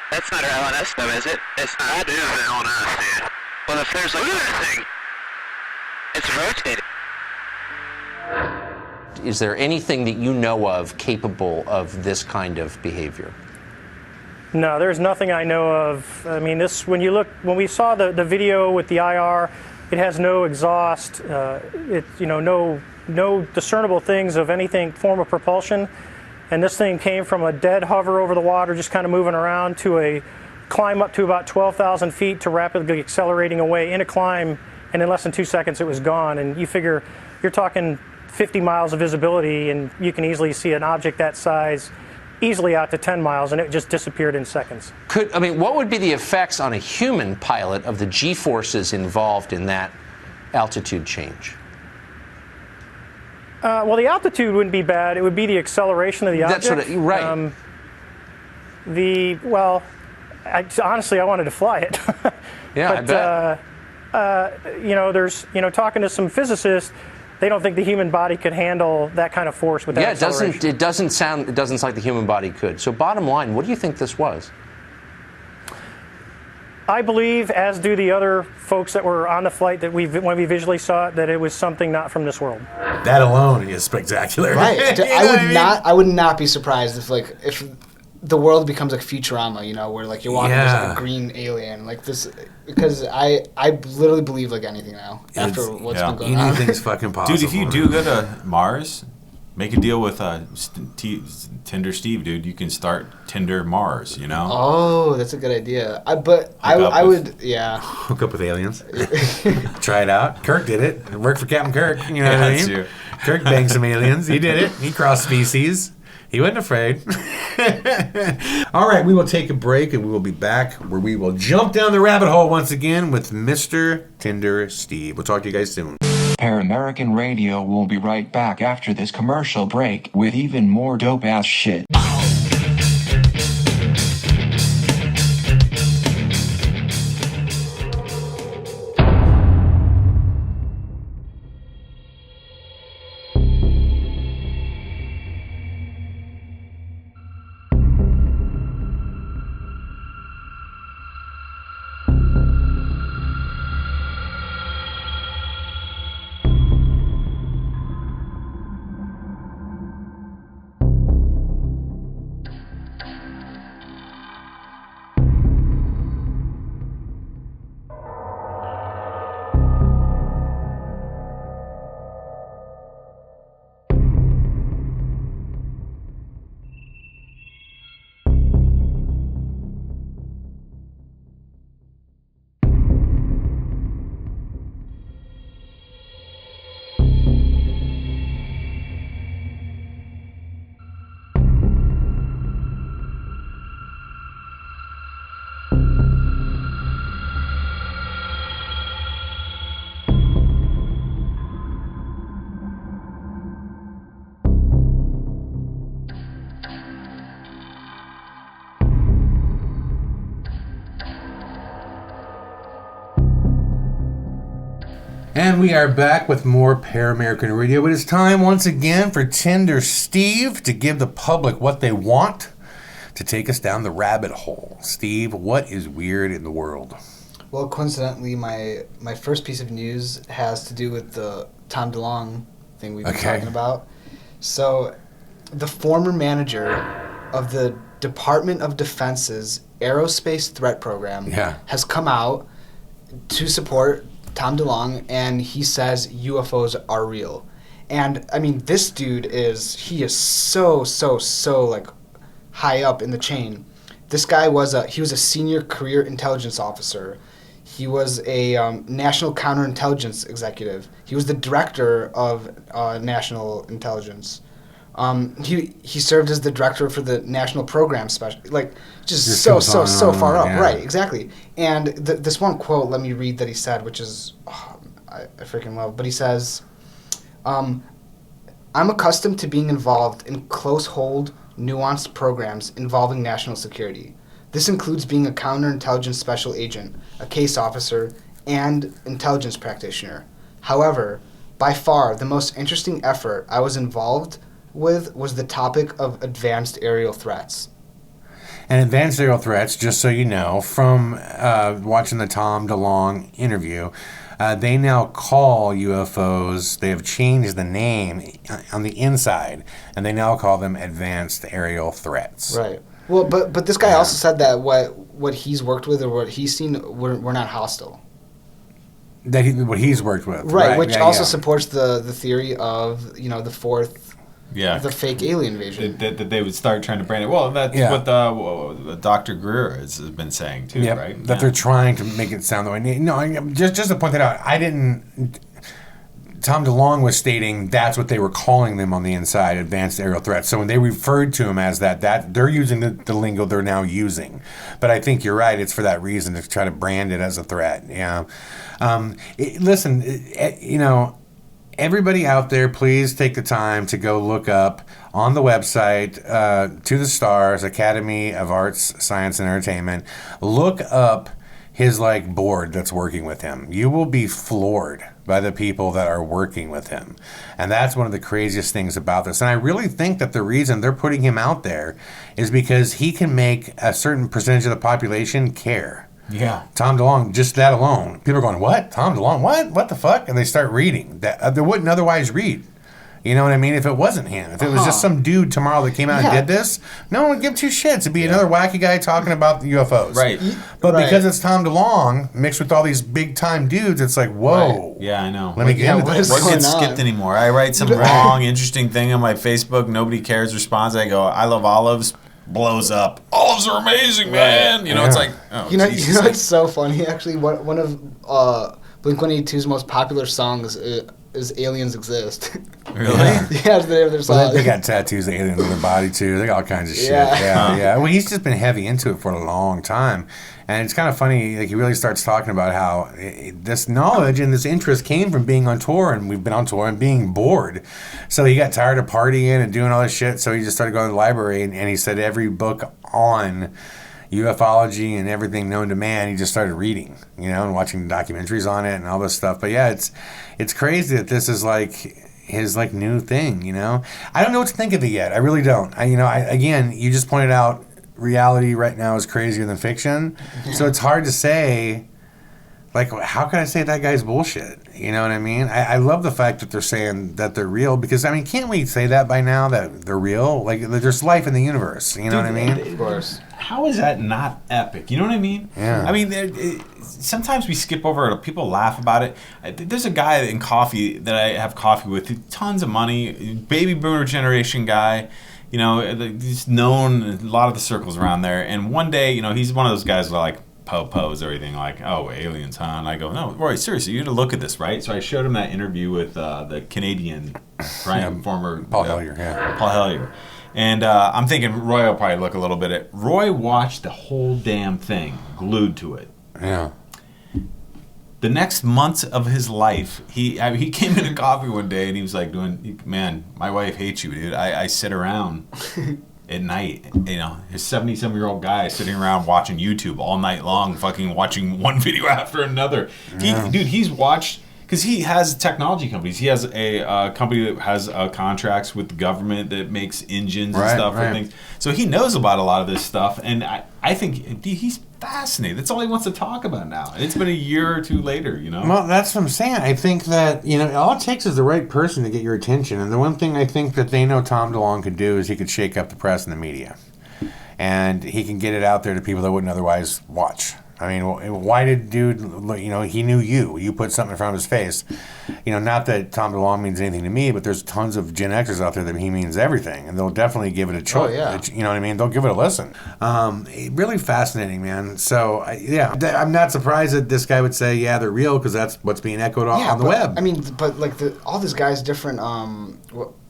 That's not our LNS though, is it? It's not. That is the LNS, dude. Well, if there's like... Look at that thing. It's rotating. Is there anything that you know of capable of this kind of behavior? No, there's nothing I know of. I mean, when we saw the video with the IR, it has no exhaust, no discernible things of anything form of propulsion. And this thing came from a dead hover over the water, just kind of moving around, to a climb up to about 12,000 feet to rapidly accelerating away in a climb, and in less than 2 seconds it was gone. And you figure you're talking 50 miles of visibility, and you can easily see an object that size easily out to 10 miles, and it just disappeared in seconds. What would be the effects on a human pilot of the G-forces involved in that altitude change? Well, the altitude wouldn't be bad. It would be the acceleration of the object. That's right. Honestly, I wanted to fly it. Yeah, but, I bet. There's, talking to some physicists, they don't think the human body could handle that kind of force with that acceleration. It doesn't sound like the human body could. So bottom line, what do you think this was? I believe, as do the other folks that were on the flight, that when we visually saw it, that it was something not from this world. That alone is spectacular. Right. I would not be surprised if the world becomes like Futurama, where like you're walking with like a green alien like this, because I literally believe like anything now after what's been going on. Anything's fucking possible. Dude, if you do go to Mars, make a deal with Tinder Steve, dude. You can start Tinder Mars, Oh, that's a good idea. I would hook up with aliens. Try it out. Kirk did it. It worked for Captain Kirk. You know what I mean? True. Kirk banged some aliens. He did it. He crossed species. He wasn't afraid. All right, we will take a break and we will be back where we will jump down the rabbit hole once again with Mr. Tinder Steve. We'll talk to you guys soon. Paramerican Radio will be right back after this commercial break with even more dope-ass shit. And we are back with more Paramerican Radio. It is time once again for Tender Steve to give the public what they want, to take us down the rabbit hole. Steve, what is weird in the world? Well, coincidentally, my first piece of news has to do with the Tom DeLonge thing we've been talking about. So, the former manager of the Department of Defense's Aerospace Threat Program has come out to support Tom DeLonge, and he says UFOs are real. And, I mean, this dude is so like, high up in the chain. This guy was a senior career intelligence officer. He was a national counterintelligence executive. He was the director of national intelligence. He served as the director for the national program special, like just so far up, right? Exactly. And this one quote, let me read that he said, which is I freaking love. But he says, "I'm accustomed to being involved in close-hold, nuanced programs involving national security. This includes being a counterintelligence special agent, a case officer, and intelligence practitioner. However, by far the most interesting effort I was involved with was the topic of advanced aerial threats." And advanced aerial threats, just so you know, from watching the Tom DeLonge interview, they now call UFOs, they have changed the name on the inside, and they now call them advanced aerial threats. Right. Well, but this guy also said that what he's worked with or what he's seen, we're not hostile. What he's worked with. Right, which also supports the theory of, the fourth... the fake alien invasion. That they would start trying to brand it. Well, that's what Dr. Greer has been saying, too, right? That they're trying to make it sound the way... No, just to point that out, Tom DeLonge was stating that's what they were calling them on the inside, advanced aerial threats. So when they referred to them as that they're using the lingo they're now using. But I think you're right. It's for that reason, to try to brand it as a threat. Yeah. Listen, everybody out there, please take the time to go look up on the website, To the Stars, Academy of Arts, Science, and Entertainment. Look up his board that's working with him. You will be floored by the people that are working with him. And that's one of the craziest things about this. And I really think that the reason they're putting him out there is because he can make a certain percentage of the population care. Yeah. Tom DeLonge, just that alone. People are going, what? Tom DeLonge? What? What the fuck? And they start reading that they wouldn't otherwise read. You know what I mean? If it wasn't him. If it was just some dude tomorrow that came out and did this, no one would give two shits. It'd be another wacky guy talking about the UFOs. Right. But because it's Tom DeLonge mixed with all these big-time dudes, it's like, whoa. Right. Yeah, I know. Let me get into this. What gets skipped anymore? I write some wrong, interesting thing on my Facebook. Nobody cares, responds. I go, I love olives. Blows up. Olives are amazing, man. It's like, it's so funny. Actually, one of Blink-182's most popular songs is "Aliens Exist." Really? Yeah, it's the name of their song. They got tattoos of aliens on their body too. They got all kinds of shit. Yeah. Well, he's just been heavy into it for a long time, and it's kind of funny. He really starts talking about how this knowledge and this interest came from being on tour, and we've been on tour and being bored. So he got tired of partying and doing all this shit. So he just started going to the library, and he said every book on ufology and everything known to man, he just started reading, and watching documentaries on it and all this stuff. But yeah, it's crazy that this is his new thing. I don't know what to think of it yet. I really don't. Again, you just pointed out reality right now is crazier than fiction, so it's hard to say. How can I say that guy's bullshit? You know what I mean? I love the fact that they're saying that they're real, because, can't we say that by now, that they're real? There's life in the universe. You know what I mean? Of course. How is that not epic? You know what I mean? Yeah. Sometimes we skip over it. People laugh about it. There's a guy in coffee that I have coffee with, tons of money, baby boomer generation guy. He's known in a lot of the circles around there. And one day, he's one of those guys that pose everything aliens, huh? And I go, no, Roy, seriously, you had to look at this, right? So I showed him that interview with the Canadian former Paul Hellyer, Paul Hellyer. And I'm thinking Roy will probably look a little bit at. Roy watched the whole damn thing, glued to it. Yeah. The next months of his life, he came in a coffee one day and he was like, man, my wife hates you, dude. I sit around at night, his 77-year-old guy sitting around watching YouTube all night long, fucking watching one video after another. He's watched because he has technology companies. He has a company that has contracts with the government that makes engines and stuff for things. So he knows about a lot of this stuff, and I think he's fascinated. That's all he wants to talk about now. And it's been a year or two later, you know? Well, that's what I'm saying. I think that, all it takes is the right person to get your attention. And the one thing I think that they know Tom DeLonge could do is he could shake up the press and the media. And he can get it out there to people that wouldn't otherwise watch. I mean, why did dude, he knew you. You put something in front of his face. Not that Tom DeLonge means anything to me, but there's tons of Gen Xers out there that he means everything. And they'll definitely give it a choice. Oh, yeah. You know what I mean? They'll give it a listen. Really fascinating, man. So, I'm not surprised that this guy would say, yeah, they're real, because that's what's being echoed on the web. I mean, but like all these guys' different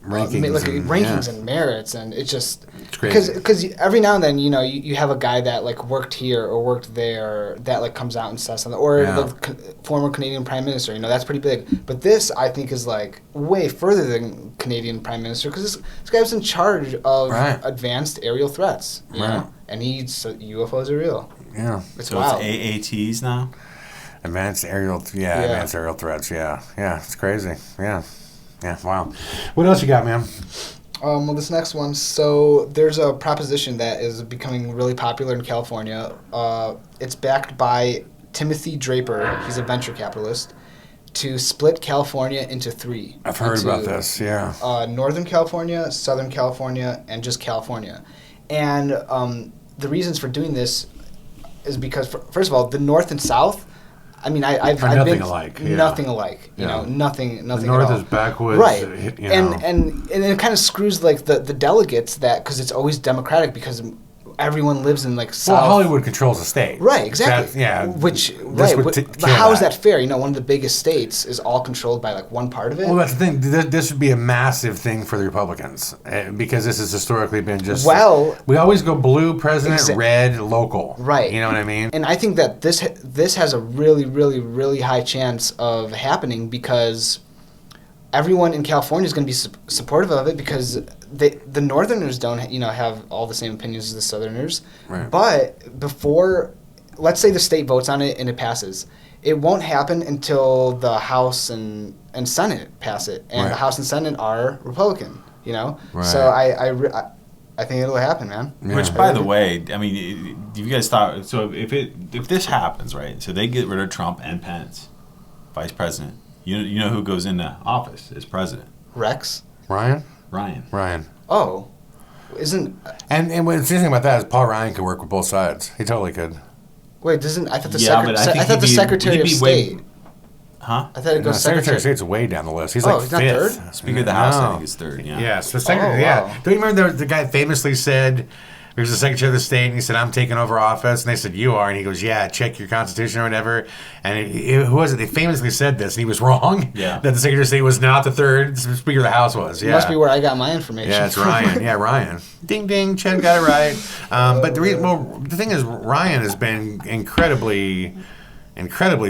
rankings and merits, and it's just because every now and then you have a guy that like worked here or worked there that like comes out and says something, or the former Canadian Prime Minister, that's pretty big. But this I think is like way further than Canadian Prime Minister, because this guy was in charge of advanced aerial threats, you know, and UFOs are real. Yeah, it's wild. It's AATs now. Advanced aerial threats. Yeah, it's crazy. Yeah, wow. What else you got, man? Well, this next one. So there's a proposition that is becoming really popular in California. It's backed by Timothy Draper. He's a venture capitalist. To split California into 3. I've heard about this, yeah. Northern California, Southern California, and just California. And the reasons for doing this is because, first of all, the North and South, I mean, I've nothing been alike. Nothing alike. Nothing. The North at all. is backwoods, right? And it kind of screws like the delegates because it's always Democratic, because everyone lives in like South. Well, Hollywood controls the state. Right. Exactly. But how is that fair? One of the biggest states is all controlled by like one part of it. Well, that's the thing. This would be a massive thing for the Republicans, because this has historically been just. Well, we always go blue president, red local. Right. You know what I mean? And I think that this has a really, really, really high chance of happening, because everyone in California is going to be supportive of it, because the Northerners don't have all the same opinions as the Southerners. Right. But before, let's say the state votes on it and it passes, it won't happen until the House and Senate pass it, and the House and Senate are Republican. Right. So I think it'll happen, man. Yeah. Which, by the way, I mean, you guys thought, so if this happens, right? So they get rid of Trump and Pence, vice president. You know who goes into office as president? Rex. Ryan. Oh, isn't and what's interesting about that is Paul Ryan could work with both sides. He totally could. Wait, I thought the Secretary of State. Huh? I thought it goes Secretary of State's way down the list. He's like he's fifth. not third? Speaker of the House, I think, is third. Yeah. Yes, the Secretary. Wow. Don't you remember the guy famously said? He was the Secretary of the State, and he said, "I'm taking over office." And they said, "You are." And he goes, "Yeah, check your Constitution or whatever." And who was it? They famously said this, and he was wrong. Yeah. That the Secretary of State was not the third. The Speaker of the House was. Yeah. Must be where I got my information. Yeah, it's Ryan. Yeah, Ryan. Ding, ding. Chad got it right. But the thing is, Ryan has been incredibly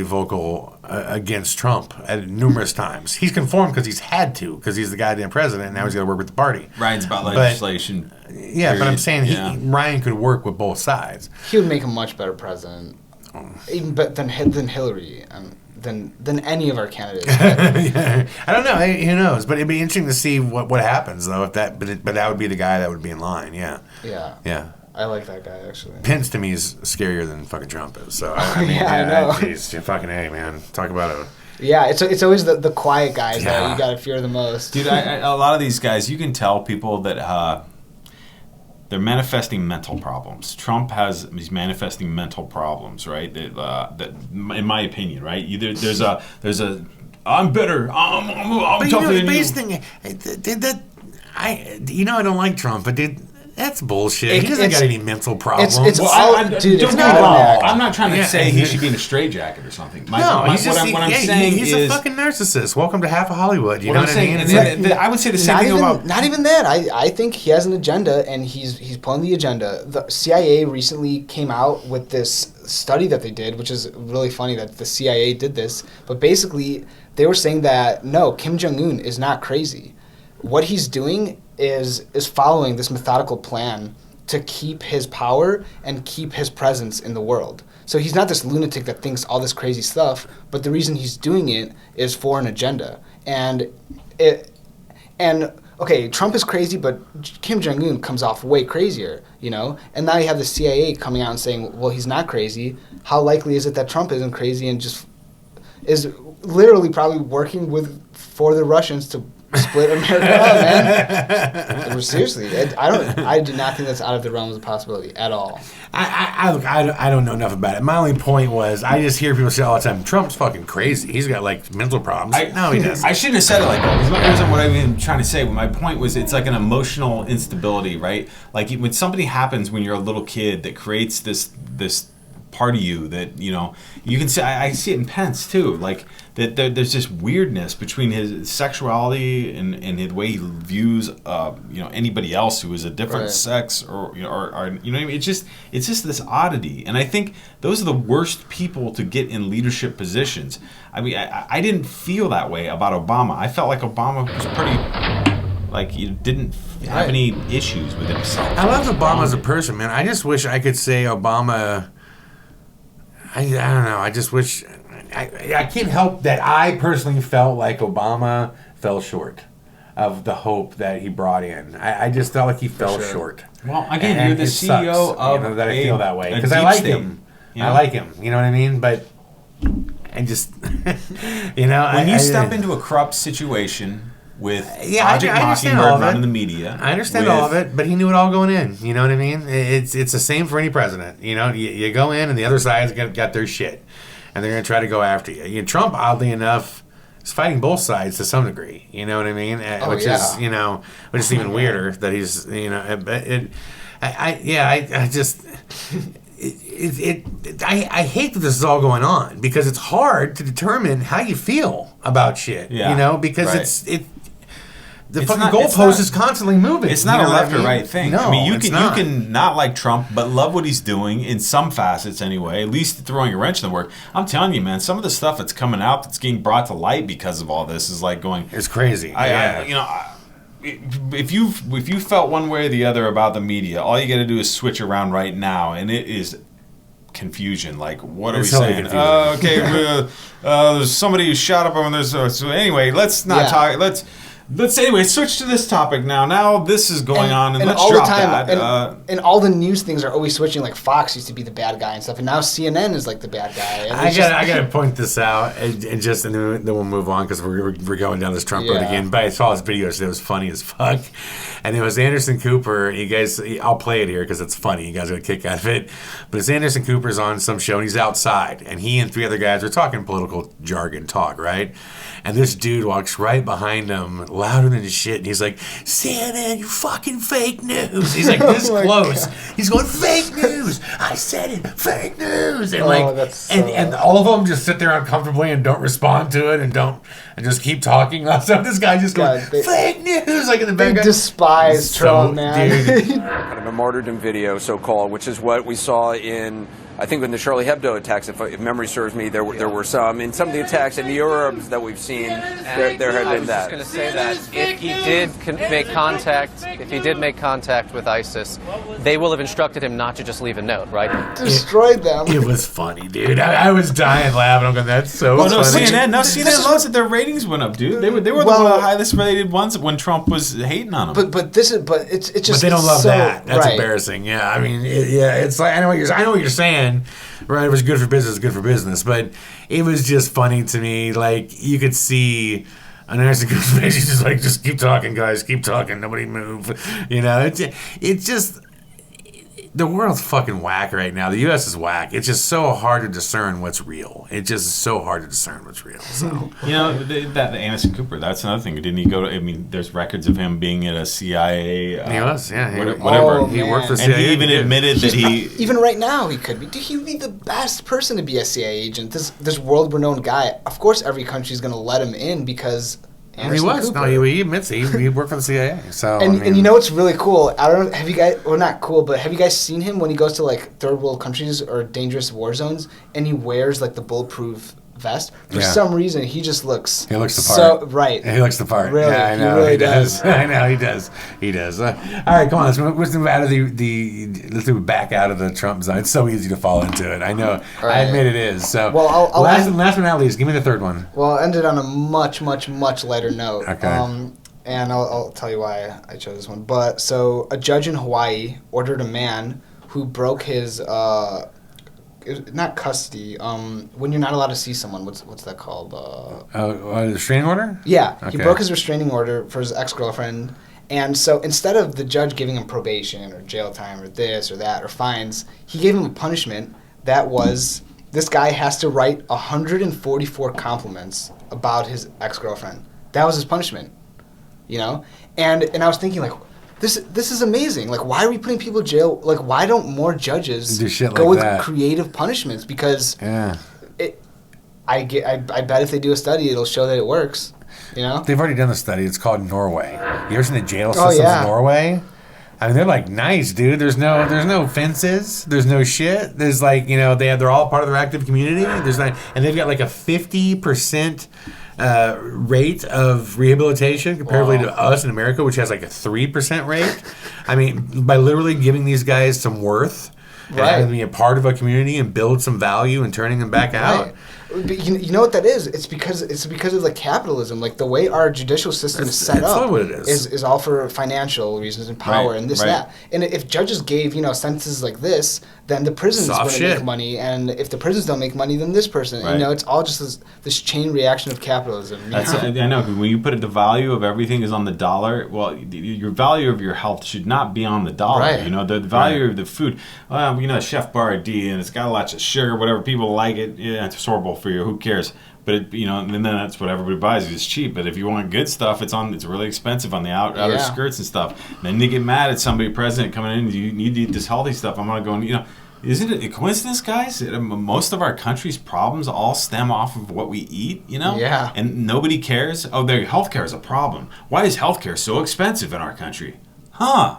vocal against Trump at numerous times. He's conformed because he's had to, because he's the goddamn president, and now he's got to work with the party. Ryan's about legislation. But I'm saying Ryan could work with both sides. He would make a much better president, even than Hillary, than any of our candidates. I don't know. Who knows? But it'd be interesting to see what happens, though. But that would be the guy that would be in line. Yeah. I like that guy, actually. Pence to me is scarier than fucking Trump is. So I know. Geez, fucking A, man. Talk about it. Yeah, it's always the quiet guys that you gotta fear the most. Dude, a lot of these guys, you can tell people that they're manifesting mental problems. Trump he's manifesting mental problems, right? That in my opinion, right? There's a I'm better. I'm tougher than you. I don't like Trump, but that's bullshit. He doesn't got any mental problems. I'm not trying to say he should be in a straitjacket or something. What I'm saying he's a fucking narcissist. Welcome to half of Hollywood. You know what I mean? I would say the same thing about. Not even that. I think he has an agenda, and he's pulling the agenda. The CIA recently came out with this study that they did, which is really funny that the CIA did this. But basically, they were saying that no, Kim Jong-un is not crazy. What he's doing is following this methodical plan to keep his power and keep his presence in the world. So he's not this lunatic that thinks all this crazy stuff, but the reason he's doing it is for an agenda. Okay, Trump is crazy, but Kim Jong-un comes off way crazier, you know? And now you have the CIA coming out and saying, well, he's not crazy. How likely is it that Trump isn't crazy and just is literally probably working for the Russians to split America up, man? Seriously, I do not think that's out of the realms of possibility at all. I don't know enough about it. My only point was, I just hear people say all the time, Trump's fucking crazy. He's got like mental problems. No, he doesn't. I shouldn't have said it like that. That wasn't what I've been trying to say. My point was, it's like an emotional instability, right? Like when something happens when you're a little kid that creates this part of you that, you know, you can see. I see it in Pence too. Like that there's this weirdness between his sexuality and the way he views anybody else who is a different sex or you know what I mean. It's just this oddity, and I think those are the worst people to get in leadership positions. I mean, I didn't feel that way about Obama. I felt like Obama was pretty. Like, he didn't have any issues with himself. I love Obama as a person, man. I just wish I could say Obama. I don't know. I just wish. I can't help that I personally felt like Obama fell short of the hope that he brought in. I just felt like he fell short. Well, again, you're the CEO of that I feel that way because I like him. You know? I like him. You know what I mean? But I just, when you step into a corrupt situation. With Project Mockingbird running the media. I understand all of it, but he knew it all going in. You know what I mean? It's the same for any president. You know, you go in and the other side's got their shit. And they're going to try to go after you. Trump, oddly enough, is fighting both sides to some degree. You know what I mean? Which is even weirder that he's, I hate that this is all going on because it's hard to determine how you feel about shit. Yeah. You know, because the fucking goalpost is constantly moving. It's not a left or right thing. No, I mean, you can not like Trump, but love what he's doing in some facets anyway. At least throwing a wrench in the work. I'm telling you, man, some of the stuff that's coming out that's getting brought to light because of all this is like going. It's crazy. If you felt one way or the other about the media, all you got to do is switch around right now, and it is confusion. Like, what are we saying? There's somebody who shot up on this. So anyway, let's not talk. Let's anyway switch to this topic now. Now this is going on, and let's drop that. And all the news things are always switching. Like Fox used to be the bad guy and stuff, and now CNN is like the bad guy. I got to point this out, and then we'll move on because we're going down this Trump road again. But I saw his video today; it was funny as fuck, and it was Anderson Cooper. You guys, I'll play it here because it's funny. You guys are gonna kick out of it. But it's Anderson Cooper's on some show, and he's outside, and he and three other guys are talking political jargon talk, right? And this dude walks right behind him, louder than his shit, and he's like, CNN, you fucking fake news. He's like this close. God. He's going, fake news. I said it, fake news. And and all of them just sit there uncomfortably and don't respond to it and just keep talking. So this guy just going, fake news, like in the background. They despise Trump, man. Kind of a martyrdom video, so-called, which is what we saw in, I think, in the Charlie Hebdo attacks, if memory serves me, there were some. In some of the attacks in the Arabs that we've seen, there had been that. I was just going to say that if he did make contact with ISIS, they will have instructed him not to just leave a note, right? Destroyed them. It was funny, dude. I was dying laughing. I'm going, that's so funny. CNN loves that their ratings went up, dude. They were one of the highest rated ones when Trump was hating on them. But it's just. But they don't love that. That's embarrassing. Yeah, I mean, it's like I know what you're saying. Right, it was good for business, but it was just funny to me. Like, you could see an Anderson Cooper's face. He's just like, just keep talking, guys, keep talking, nobody move. You know, it's just, the world's fucking whack right now. The U.S. is whack. It's just so hard to discern what's real. It's just so hard to discern what's real. So that Anderson Cooper, that's another thing. Didn't he go to? I mean, there's records of him being at a CIA. He was, whatever. Oh, he worked for CIA, and he even admitted that he. Even right now, he could be. Dude, he would be the best person to be a CIA agent. This world-renowned guy. Of course, every country's going to let him in because. Anderson he was. Cooper. No, he admits it. He worked for the CIA. So and you know what's really cool? I don't know. Have you guys? Well, not cool, but have you guys seen him when he goes to like third world countries or dangerous war zones and he wears like the bulletproof vest. For some reason, he just looks. He looks the part. So right. He looks the part. Really, yeah, I know. He really does. I know he does. He does. All right, come on. Let's move out of let's move back out of the Trump zone. It's so easy to fall into it. I know. Right. I admit it is. So well, last but not least, give me the third one. Well, I'll end it on a much, much, much lighter note. Okay. And I'll tell you why I chose this one. But so a judge in Hawaii ordered a man who broke his not custody. When you're not allowed to see someone, what's that called? Restraining order? Yeah, okay. He broke his restraining order for his ex-girlfriend, and so instead of the judge giving him probation or jail time or this or that or fines, he gave him a punishment that was this guy has to write 144 compliments about his ex-girlfriend. That was his punishment, you know. And I was thinking like. This is amazing. Like, why are we putting people in jail? Like, why don't more judges go with creative punishments? Because I bet if they do a study, it'll show that it works. You know, they've already done the study. It's called Norway. You ever seen the jail systems in Norway? I mean, they're like nice, dude. There's no fences. There's no shit. There's like they're all part of their active community. There's not, and they've got like a 50% rate of rehabilitation comparatively to us in America, which has like a 3% rate. I mean, by literally giving these guys some worth and having them be a part of a community and build some value and turning them back out. But you know what that is? It's because of the capitalism. Like the way our judicial system is set up what it is all for financial reasons and power and this and that. And if judges gave sentences like this, then the prisons wouldn't make money. And if the prisons don't make money, then this person. Right. It's all just this chain reaction of capitalism. I know. When you put it, the value of everything is on the dollar. Well, your value of your health should not be on the dollar. Right. The value of the food. Chef Boyardee, and it's got lots of sugar, whatever. People like it. Yeah, it's horrible for you. Who cares? But and then that's what everybody buys. It's cheap. But if you want good stuff, it's really expensive on the outer skirts and stuff. And then they get mad at somebody president coming in. You need to eat this healthy stuff. I'm gonna go and Isn't it a coincidence, guys? Most of our country's problems all stem off of what we eat, Yeah. And nobody cares. Oh, their healthcare is a problem. Why is healthcare so expensive in our country? Huh?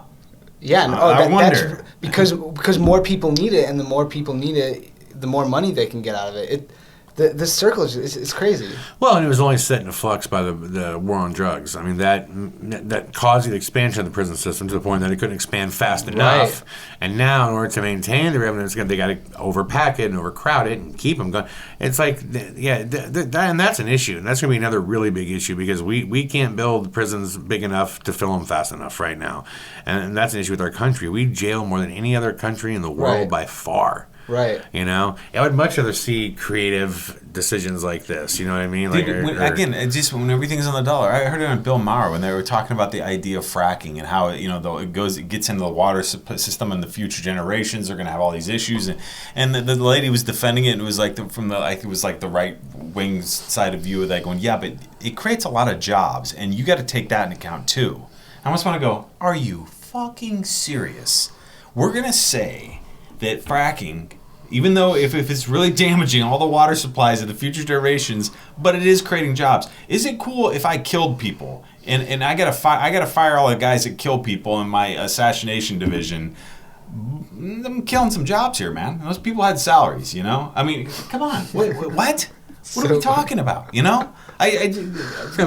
Yeah. I wonder. That's because more people need it, and the more people need it, the more money they can get out of it. This circle is crazy. Well, and it was only set in flux by the war on drugs. I mean, that caused the expansion of the prison system to the point that it couldn't expand fast enough. Right. And now, in order to maintain the revenue, they got to overpack it and overcrowd it and keep them going. It's like, and that's an issue. And that's going to be another really big issue because we can't build prisons big enough to fill them fast enough right now. And that's an issue with our country. We jail more than any other country in the world by far. Right. I would much rather see creative decisions like this. You know what I mean? Like, again, it's just when everything's on the dollar. I heard it on Bill Maher when they were talking about the idea of fracking and how it gets into the water system and the future generations are going to have all these issues. And the lady was defending it and it was like the right wing side of view of that, going, yeah, but it creates a lot of jobs and you got to take that into account too. I almost want to go, are you fucking serious? We're going to say that fracking, even though if it's really damaging all the water supplies of the future generations, but it is creating jobs. Is it cool if I killed people and I gotta fire all the guys that kill people in my assassination division? I'm killing some jobs here, man. Those people had salaries, I mean, come on, what? What are we talking about? How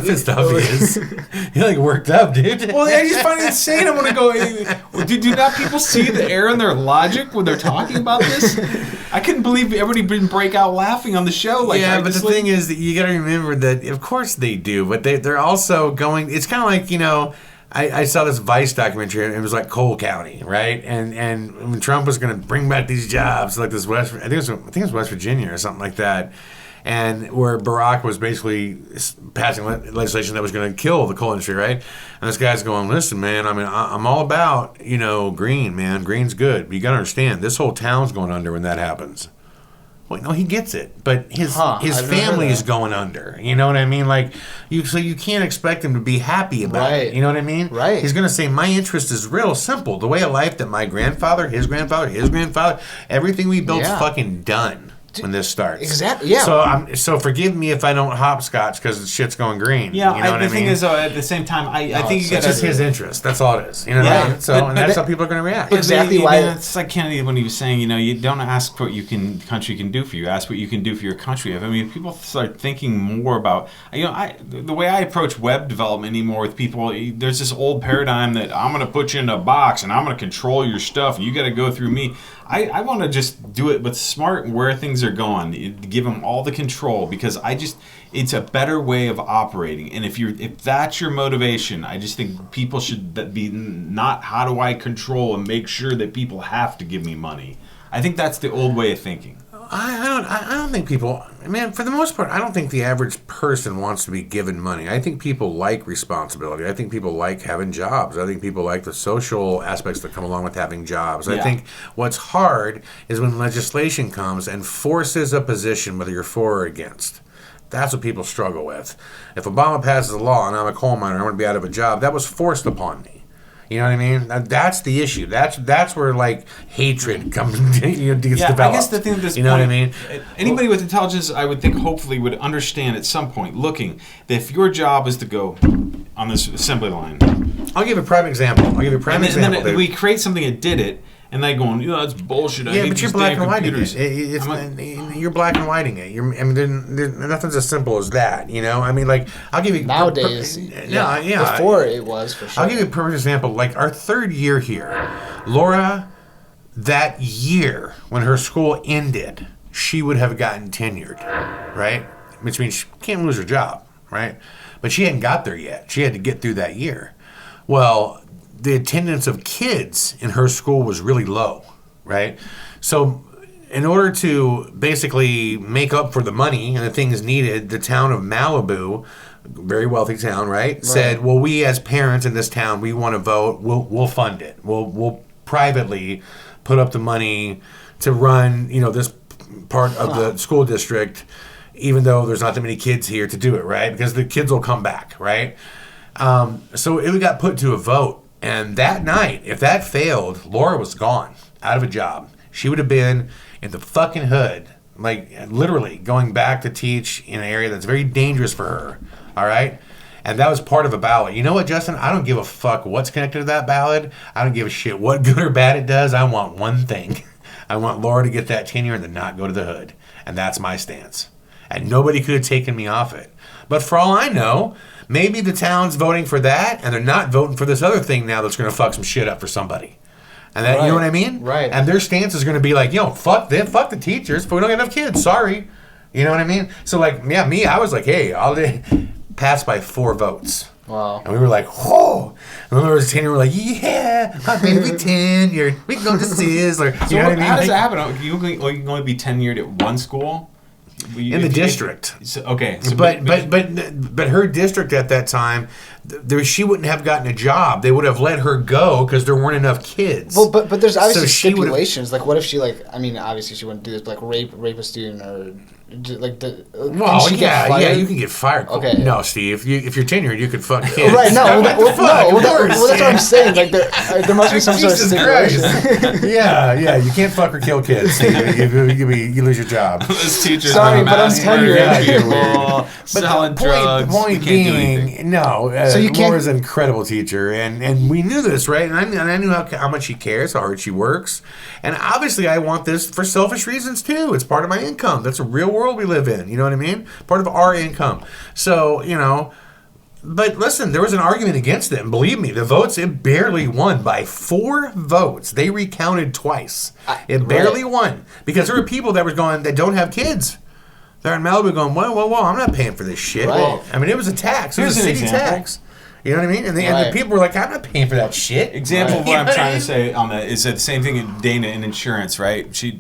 pissed off he is. You're like worked up, dude. Well, I just find it insane. I want to go, do not people see the error in their logic when they're talking about this? I couldn't believe everybody didn't break out laughing on the show. But the thing is that you got to remember that, of course they do, but they're also going, it's kind of like, I saw this Vice documentary, and it was like Cole County, right? And when Trump was going to bring back these jobs, like this I think it was West Virginia or something like that, and where Barack was basically passing legislation that was going to kill the coal industry, right? And this guy's going, listen, man, I mean, I'm all about, green, man. Green's good. But you got to understand, this whole town's going under when that happens. Well, no, he gets it, but his family is going under. You know what I mean? So you can't expect him to be happy about it. You know what I mean? Right. He's going to say, my interest is real simple. The way of life that my grandfather, his grandfather, everything we built's fucking done. when this starts. Exactly. Yeah. So forgive me if I don't hopscotch because the shit's going green. Yeah. You know what the I mean? thing is, at the same time, I think you it's just his interest. That's all it is. You know what I mean? So and that's how people are going to react. Exactly why. It's like Kennedy when he was saying, you don't ask what country can do for you. Ask what you can do for your country. I mean, if people start thinking more about, the way I approach web development anymore with people, there's this old paradigm that I'm going to put you in a box and I'm going to control your stuff and you got to go through me. I want to just do it, but smart where things are going. Give them all the control because it's a better way of operating. And if that's your motivation, I just think people should be not how do I control and make sure that people have to give me money. I think that's the old way of thinking. I don't think people, man, for the most part, I don't think the average person wants to be given money. I think people like responsibility. I think people like having jobs. I think people like the social aspects that come along with having jobs. I think what's hard is when legislation comes and forces a position, whether you're for or against. That's what people struggle with. If Obama passes a law and I'm a coal miner, I'm going to be out of a job, that was forced upon me. You know what I mean? That's the issue. That's where like hatred comes gets developed. I guess the thing at this point, what I mean? Anybody with intelligence, I would think, hopefully, would understand at some point, looking that if your job is to go on this assembly line, I'll give a prime example. And then we create something that did it. And they going, that's bullshit. Yeah, but you're black and whiting it. You're black and whiting it. Nothing's as simple as that. I mean, like I'll give you nowadays. Before it was for sure. I'll give you a perfect example. Like our third year here, Laura, that year when her school ended, she would have gotten tenured, right? Which means she can't lose her job, right? But she hadn't got there yet. She had to get through that year. Well, the attendance of kids in her school was really low, right? So in order to basically make up for the money and the things needed, the town of Malibu, very wealthy town, right, said, well, we as parents in this town, we want to vote, we'll fund it. We'll privately put up the money to run, this part of the school district, even though there's not that many kids here to do it, right? Because the kids will come back, right? So it got put to a vote. And that night, if that failed, Laura was gone, out of a job. She would have been in the fucking hood, like literally going back to teach in an area that's very dangerous for her, all right? And that was part of a ballot. You know what, Justin? I don't give a fuck what's connected to that ballot. I don't give a shit what good or bad it does. I want one thing. I want Laura to get that tenure and to not go to the hood. And that's my stance. And nobody could have taken me off it. But for all I know, maybe the town's voting for that, and they're not voting for this other thing now that's going to fuck some shit up for somebody. And that, you know what I mean? Right. And their stance is going to be like, fuck them, fuck the teachers, but we don't get enough kids. Sorry. You know what I mean? So, I was like, hey, I'll pass by 4 votes. Wow. And we were like, whoa. And then there was 10, and we were like, yeah, I'm going to be tenured. We can go to Sizzler. So, how does that happen? You can only be tenured at one school? In the district. Okay. So but her district at that time, she wouldn't have gotten a job. They would have let her go because there weren't enough kids. Well, but there's obviously stipulations. Like, what if she obviously she wouldn't do this, but rape a student or Well, yeah, you can get fired. Okay. No, Steve, if you're tenured, you could fuck kids. Right? No, that's what I'm saying. Like, there must be some sort of stipulation. Yeah, you can't fuck or kill kids. Steve. You lose your job. Those teachers, sorry, but I'm tenured. Selling drugs. Point being, no. So Laura's an incredible teacher, and we knew this, right? And I knew how much she cares, how hard she works, and obviously I want this for selfish reasons too. It's part of my income. That's a real world we live in. You know what I mean? Part of our income. So but listen, there was an argument against it, and believe me, the votes, it barely won by 4 votes. They recounted twice. It barely won because there were people that don't have kids. They're in Malibu going, whoa, I'm not paying for this shit. Right. Well, I mean, it was a tax. It was a city tax. You know what I mean? And the people were like, I'm not paying for that shit. Example of what I'm trying to say on that is that the same thing in Dana in insurance, right? She's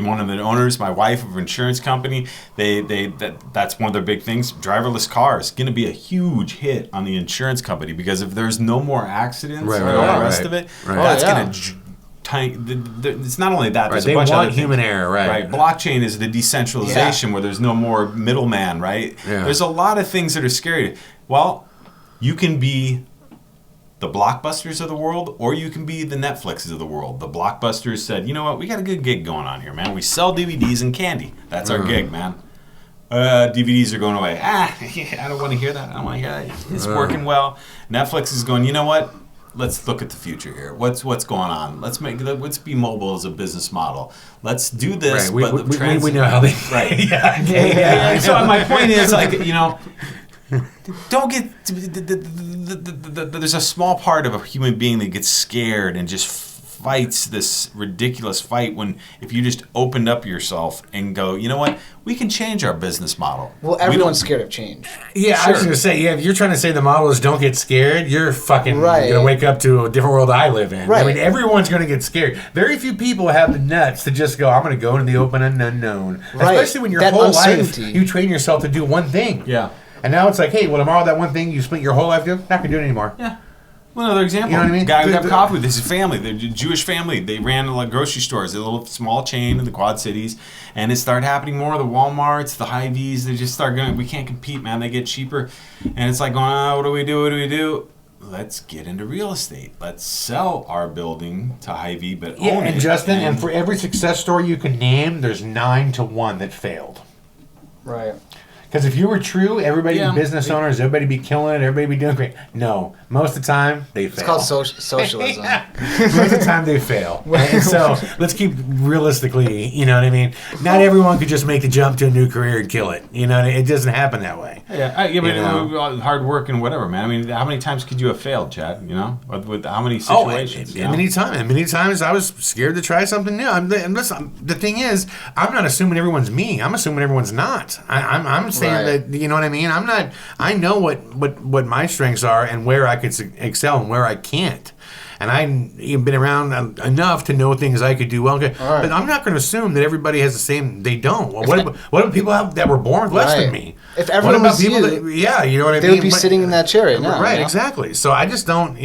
one of the owners, my wife, of an insurance company. That's one of their big things. Driverless cars going to be a huge hit on the insurance company because if there's no more accidents and all the rest of it, that's going to it's not only that. There's a bunch of other human error, right? Blockchain is the decentralization where there's no more middleman, right? Yeah. There's a lot of things that are scary. Well, you can be the Blockbusters of the world, or you can be the Netflixes of the world. The Blockbusters said, you know what, we got a good gig going on here, man. We sell DVDs and candy. That's our gig, man. DVDs are going away. I don't want to hear that. I don't want to hear that. It's working well. Netflix is going, you know what? Let's look at the future here. What's going on? Let's be mobile as a business model. Let's do this. Right. We know how they. Right. yeah. So my point is, like, you know, don't get. There's a small part of a human being that gets scared and just fights this ridiculous fight when if you just opened up yourself and go, you know what, we can change our business model. Well, everyone's scared of change. Yeah, sure. I was going to say, if you're trying to say the model is don't get scared, you're fucking going to wake up to a different world I live in. Right. I mean, everyone's going to get scared. Very few people have the nuts to just go, I'm going to go into the open and unknown. Right. Especially when your whole life you train yourself to do one thing. Yeah. And now it's like, hey, well, tomorrow that one thing you spent your whole life doing, not going to do it anymore. Yeah. Well, another example. You know what I mean? Guy we have coffee with. This is family. They're a Jewish family. They ran like grocery stores, a little small chain in the Quad Cities, and it started happening more. The Walmarts, the Hy-Vees, they just start going, we can't compete, man. They get cheaper. And it's like, what do we do? Let's get into real estate. Let's sell our building to Hy-Vee, but own it. And Justin, and for every success story you can name, there's 9 to 1 that failed. Right. Because if you were true, everybody be business owners, everybody be killing it, everybody be doing great. No, most of the time they fail. It's called socialism. Most of the time they fail. And so let's keep realistically, you know what I mean? Not everyone could just make the jump to a new career and kill it. You know, it doesn't happen that way. Yeah, hard work and whatever, man. I mean, how many times could you have failed, Chad? You know, with how many situations? Many times I was scared to try something new. The thing is, I'm not assuming everyone's me. I'm assuming everyone's not. I'm saying that, you know what I mean? I know what my strengths are and where I could excel and where I can't. And I've been around enough to know things I could do well. But I'm not going to assume that everybody has the same. They don't. Well, what do people have that were born with less than me? If everyone was people you know what I mean? They would be sitting in that chair right now. Right, exactly. So I just don't,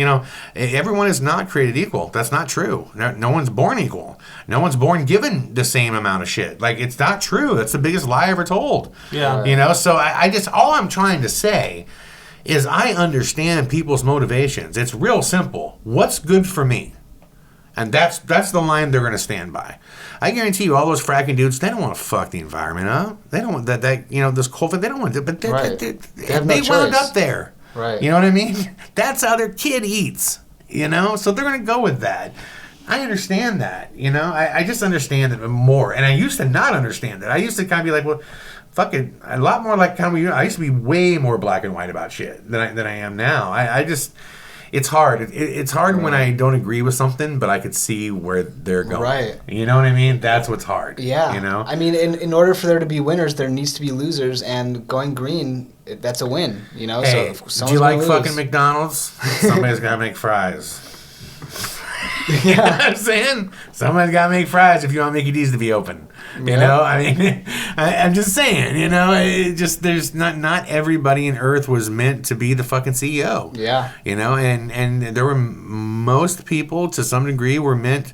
everyone is not created equal. That's not true. No one's born equal. No one's born given the same amount of shit. Like, it's not true. That's the biggest lie ever told. Yeah. So I just, all I'm trying to say is I understand people's motivations. It's real simple. What's good for me? And that's the line they're going to stand by. I guarantee you, all those fracking dudes, they don't want to fuck the environment up. They don't want that this coal. They don't want to. But they wound up there. Right. You know what I mean? That's how their kid eats. So they're going to go with that. I understand that. I just understand it more. And I used to not understand it. I used to kind of be like, well, fuck it. A lot more like kind of. I used to be way more black and white about shit than I am now. I just. It's hard. It's hard when I don't agree with something, but I could see where they're going. Right. You know what I mean? That's what's hard. Yeah. I mean, in order for there to be winners, there needs to be losers, and going green, that's a win. Hey, so do you like fucking McDonald's? Somebody's got to make fries. You know what I'm saying? Somebody's got to make fries if you want Mickey D's to be open. You know? I mean, I'm just saying, there's not everybody in Earth was meant to be the fucking CEO. Yeah. And there were most people to some degree were meant,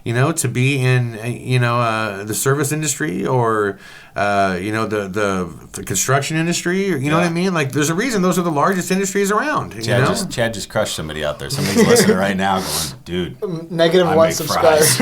to be in, the service industry or, the construction industry, or, you know what I mean? Like, there's a reason those are the largest industries around. Chad just crushed somebody out there. Somebody's listening right now going, dude. -1 subscribers.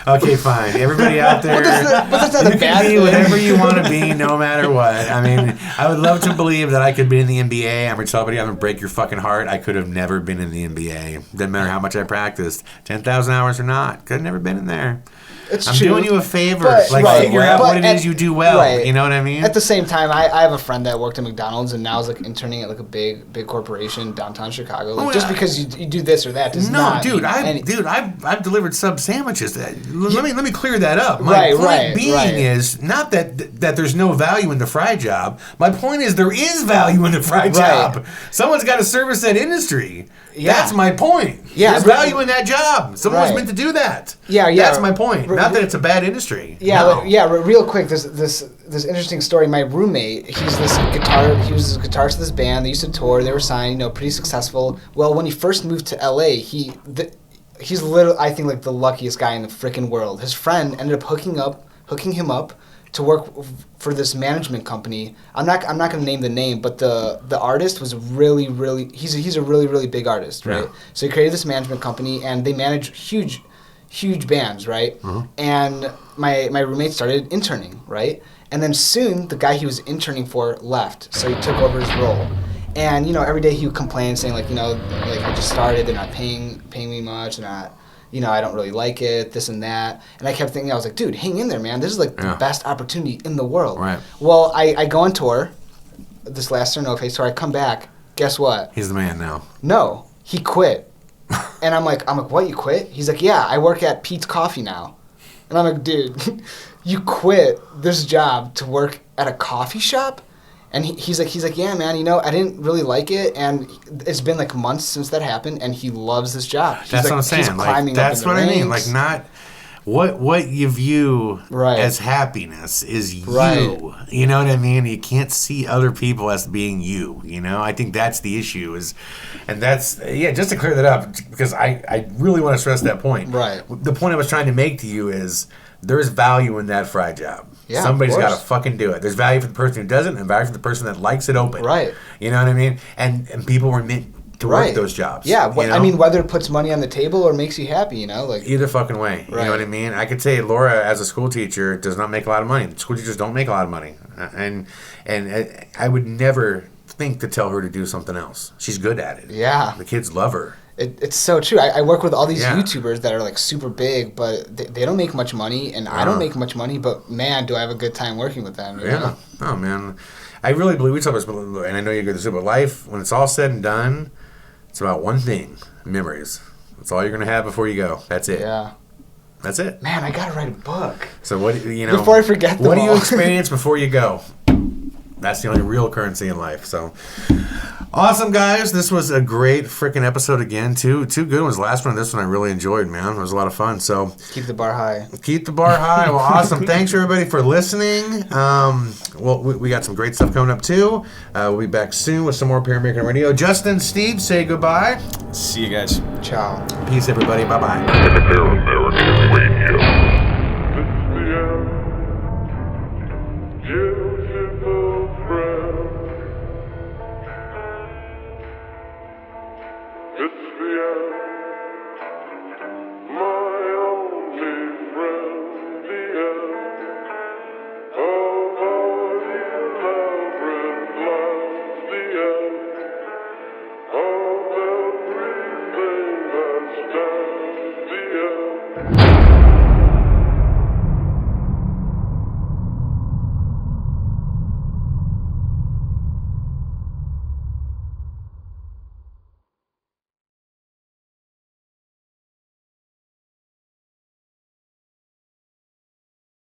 Okay, fine. Everybody out there, but that's not you can be whatever you want to be, no matter what. I mean, I would love to believe that I could be in the NBA. I'm going to tell somebody I'm going to break your fucking heart. I could have never been in the NBA. Doesn't matter how much I practiced. 10,000 hours or not. Could have never been in there. I'm doing you a favor. Figure out what it is you do well. Right. You know what I mean? At the same time, I have a friend that worked at McDonald's and now is interning at a big corporation downtown Chicago. Just because you do this or that does not. No, dude. I've delivered sub sandwiches. Let me clear that up. My point being is not that there's no value in the fry job. My point is there is value in the fry job. Someone's got to service that industry. Yeah. That's my point. Yeah, there's value in that job. Someone's meant to do that. Yeah. That's my point. Not that it's a bad industry. Yeah, real quick, this interesting story. My roommate, he was a guitarist of this band. They used to tour. They were signed, pretty successful. Well, when he first moved to LA, he's literally, I think, like the luckiest guy in the freaking world. His friend ended up hooking him up to work for this management company. I'm not going to name the name, but the artist was really he's a really big artist, right? Yeah. So he created this management company, and they manage huge bands, right? And my roommate started interning, right? And then soon the guy he was interning for left, so he took over his role. And every day he would complain, saying like I just started, they're not paying me much, they're not. I don't really like it, this and that. And I kept thinking, I was like, dude, hang in there, man. This is like the best opportunity in the world. Right. Well, I go on tour, this last Surnofe tour. I come back. Guess what? He's the man now. No, he quit. And I'm like, what? You quit? He's like, yeah, I work at Pete's Coffee now. And I'm like, dude, you quit this job to work at a coffee shop? And he's like, yeah, man, I didn't really like it, and it's been like months since that happened, and he loves this job. That's what I'm saying. He's climbing that's up in the what I mean. ranks. Like, not what you view as happiness is you. Right. You know what I mean? You can't see other people as being you. I think that's the issue. And that's just to clear that up, because I really want to stress that point. Right. The point I was trying to make to you is there's value in that fry job. Yeah, somebody's of got course. to fucking do it. There's value for the person who doesn't, and value for the person that likes it open. Right. You know what I mean? And people were meant to work those jobs. Yeah. I mean, whether it puts money on the table or makes you happy, like either fucking way. Right. You know what I mean? I could say Laura, as a school teacher, does not make a lot of money. School teachers don't make a lot of money, and I would never think to tell her to do something else. She's good at it. Yeah. The kids love her. It's so true. I work with all these YouTubers that are like super big, but they don't make much money, and I don't make much money, but man, do I have a good time working with them. Yeah. Oh, man. I really believe we talk about this, and I know you agree with this, but life, when it's all said and done, it's about one thing: memories. That's all you're going to have before you go. That's it. Yeah. That's it. Man, I got to write a book. So what, before I forget them what do you all. experience before you go? That's the only real currency in life. So, awesome, guys. This was a great freaking episode again. Two good ones. Last one and this one I really enjoyed, man. It was a lot of fun. So keep the bar high. Keep the bar high. Well, awesome. Thanks, everybody, for listening. Well, we got some great stuff coming up, too. We'll be back soon with some more PARAMERICAN Radio. Justin, Steve, say goodbye. See you guys. Ciao. Peace, everybody. Bye-bye. PARAMERICAN Radio.